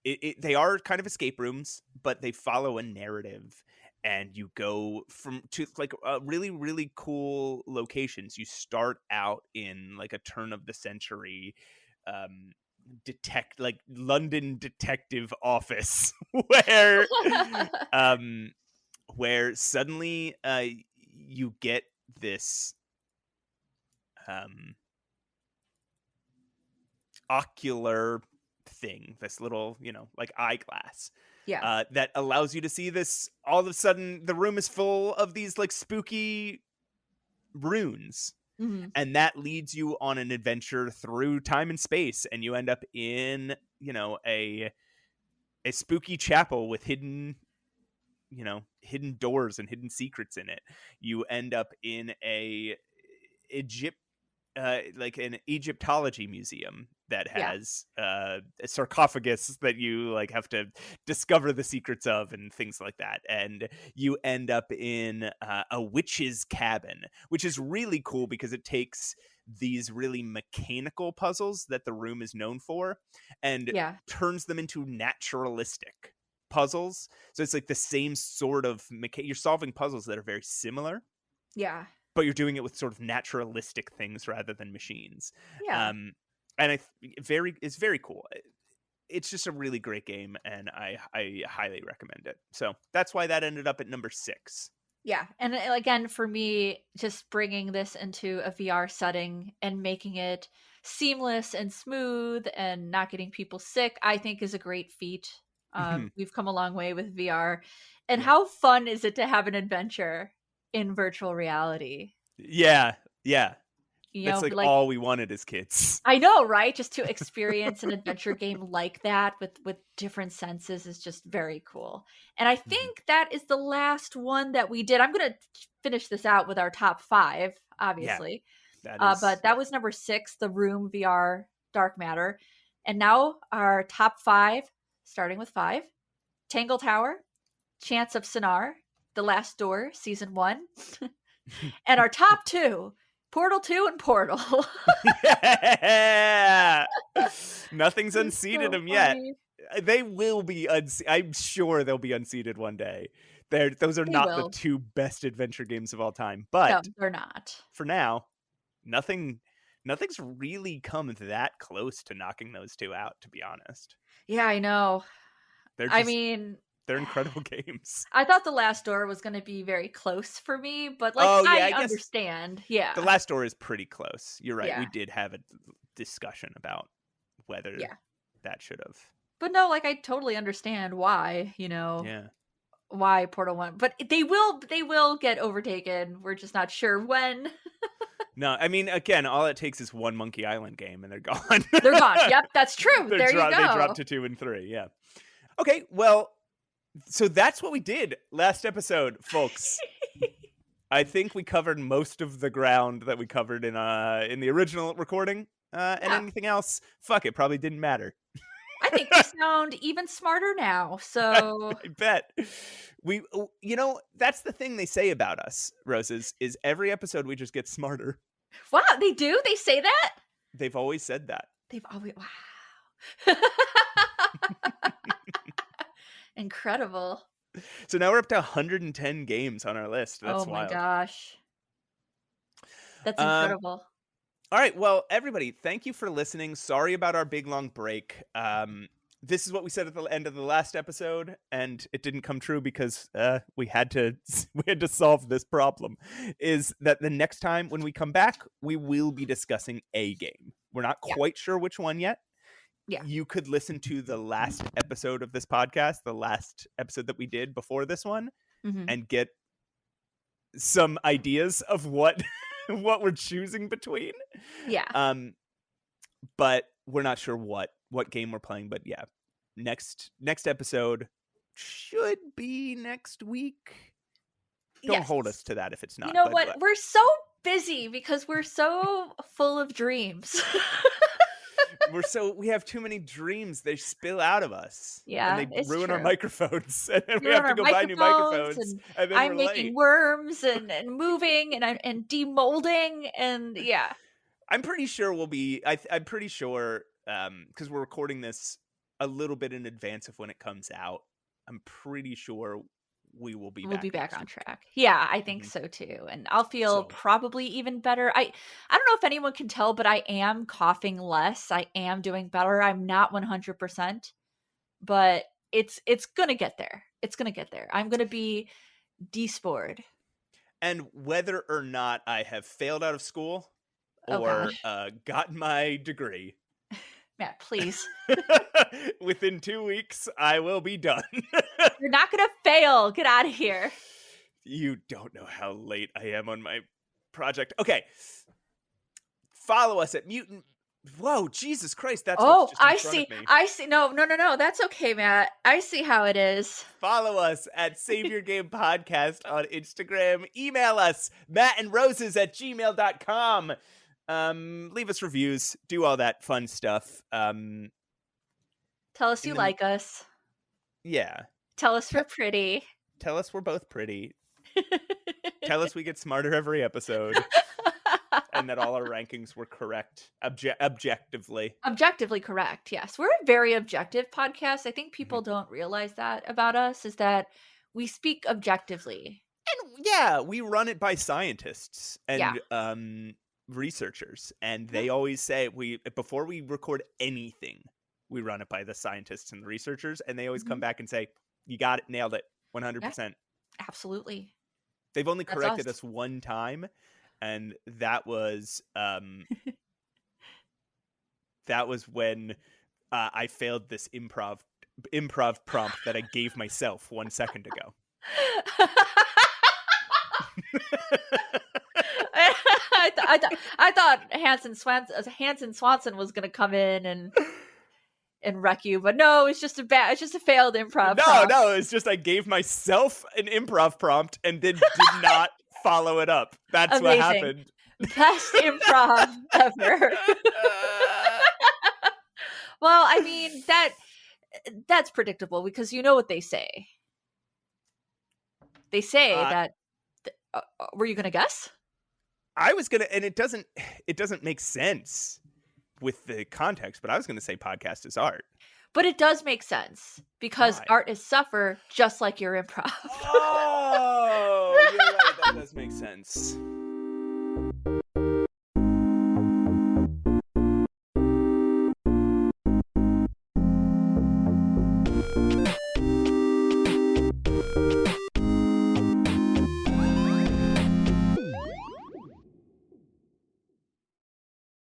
they are kind of escape rooms, but they follow a narrative, and you go to like really, really cool locations. You start out in like a turn of the century like London detective office where suddenly you get this ocular thing, this little like eyeglass that allows you to see this. All of a sudden the room is full of these like spooky runes. And that leads you on an adventure through time and space, and you end up in a spooky chapel with hidden doors and hidden secrets in it. You end up in like an Egyptology museum, that Yeah. has a sarcophagus that you like have to discover the secrets of and things like that. And you end up in a witch's cabin, which is really cool because it takes these really mechanical puzzles that the room is known for and Yeah. turns them into naturalistic puzzles. So it's like the same sort of you're solving puzzles that are very similar, Yeah. but you're doing it with sort of naturalistic things rather than machines. Yeah. And it's very cool. It's just a really great game, and I highly recommend it. So that's why that ended up at number 6. Yeah. And again, for me, just bringing this into a VR setting and making it seamless and smooth and not getting people sick, I think is a great feat. We've come a long way with VR. And Yeah. how fun is it to have an adventure in virtual reality? Yeah. You That's know, like like all we wanted as kids. I know, right? Just to experience an adventure game like that with different senses is just very cool. And I think that is the last one that we did. I'm going to finish this out with our top 5, obviously. But that was number 6, The Room VR Dark Matter. And now our top 5, starting with 5, Tangle Tower, Chance of Sonar, The Last Door, Season 1. And our top 2, Portal 2 and Portal. Yeah. Nothing's unseated them yet. Funny. They will be I'm sure they'll be unseated one day. Those are They not will. the 2 best adventure games of all time. No, But they're not. for now, nothing's really come that close to knocking those 2 out, to be honest. Yeah, I know. They're I just mean, they're incredible games. I thought The Last Door was going to be very close for me, but like Oh, yeah, I I guess understand. Yeah. The Last Door is pretty close. You're right. Yeah. We did have a discussion about whether that should have. But no, like I totally understand why, Yeah. why Portal 1. But they will get overtaken. We're just not sure when. No, I mean, again, all it takes is one Monkey Island game and they're gone. They're gone. Yep, that's true. There you go. They dropped to 2 and 3. Yeah. Okay, well, so that's what we did last episode, folks. I think we covered most of the ground that we covered in the original recording, and anything else, fuck it, probably didn't matter. I think we sound even smarter now. So I bet. That's the thing they say about us, Roses, is every episode we just get smarter. wow, they do? They say that? They've always said that. They've always wow. Incredible. So now we're up to 110 games on our list. That's oh my wild. Gosh. That's incredible. All right, well, everybody, thank you for listening. Sorry about our big long break. This is what we said at the end of the last episode, and it didn't come true because we had to solve this problem. Is that the next time when we come back, we will be discussing a game. We're not quite sure which one yet. Yeah. You could listen to the last episode of this podcast, the last episode that we did before this one, and get some ideas of what we're choosing between. Yeah. But we're not sure what game we're playing. But yeah, next episode should be next week. Don't hold us to that if it's not. You know what? We're so busy because we're so full of dreams. We have too many dreams. They spill out of us. Yeah, and they it's ruin true. our microphones, and then we have to go buy new microphones. And then I'm we're making late. worms and moving and demolding and yeah. I'm pretty sure we'll be. I'm pretty sure because we're recording this a little bit in advance of when it comes out. I'm pretty sure we will be. We'll be back on track. Yeah, I think so too, and I'll feel probably even better. I don't know if anyone can tell, but I am coughing less. I am doing better. I'm not 100%, but it's gonna get there. It's gonna get there. I'm gonna be despored. And whether or not I have failed out of school or gotten my degree, Matt, please. within 2 weeks, I will be done. You're not gonna fail. Get out of here. You don't know how late I am on my project. Okay. Follow us at Mutant. Whoa, Jesus Christ. That's what's just in front of me. I see. No. That's okay, Matt. I see how it is. Follow us at Save Your Game Podcast on Instagram. Email us, mattandroses@gmail.com. Leave us reviews, do all that fun stuff. Tell us you like us. Yeah. Tell us we're pretty. Tell us we're both pretty. Tell us we get smarter every episode. And that all our rankings were correct objectively. Objectively correct, yes. We're a very objective podcast. I think people don't realize that about us, is that we speak objectively. And yeah, we run it by scientists and researchers. And they always say, before we record anything, we run it by the scientists and the researchers. And they always come back and say, you got it, nailed it, 100%. Yeah, absolutely. They've only corrected us one time. And that was when I failed this improv prompt that I gave myself 1 second ago. I thought Hanson Swanson was going to come in and wreck you, but no, it's just a failed improv. No, it's just I gave myself an improv prompt and then did not follow it up. That's amazing. What happened. Best improv ever. Well, I mean, that's predictable because you know what they say. They say that. Were you going to guess? I was going to, and it doesn't make sense with the context, but I was going to say podcast is art. But it does make sense because art is suffer just like your improv. Oh, you're right. That does make sense.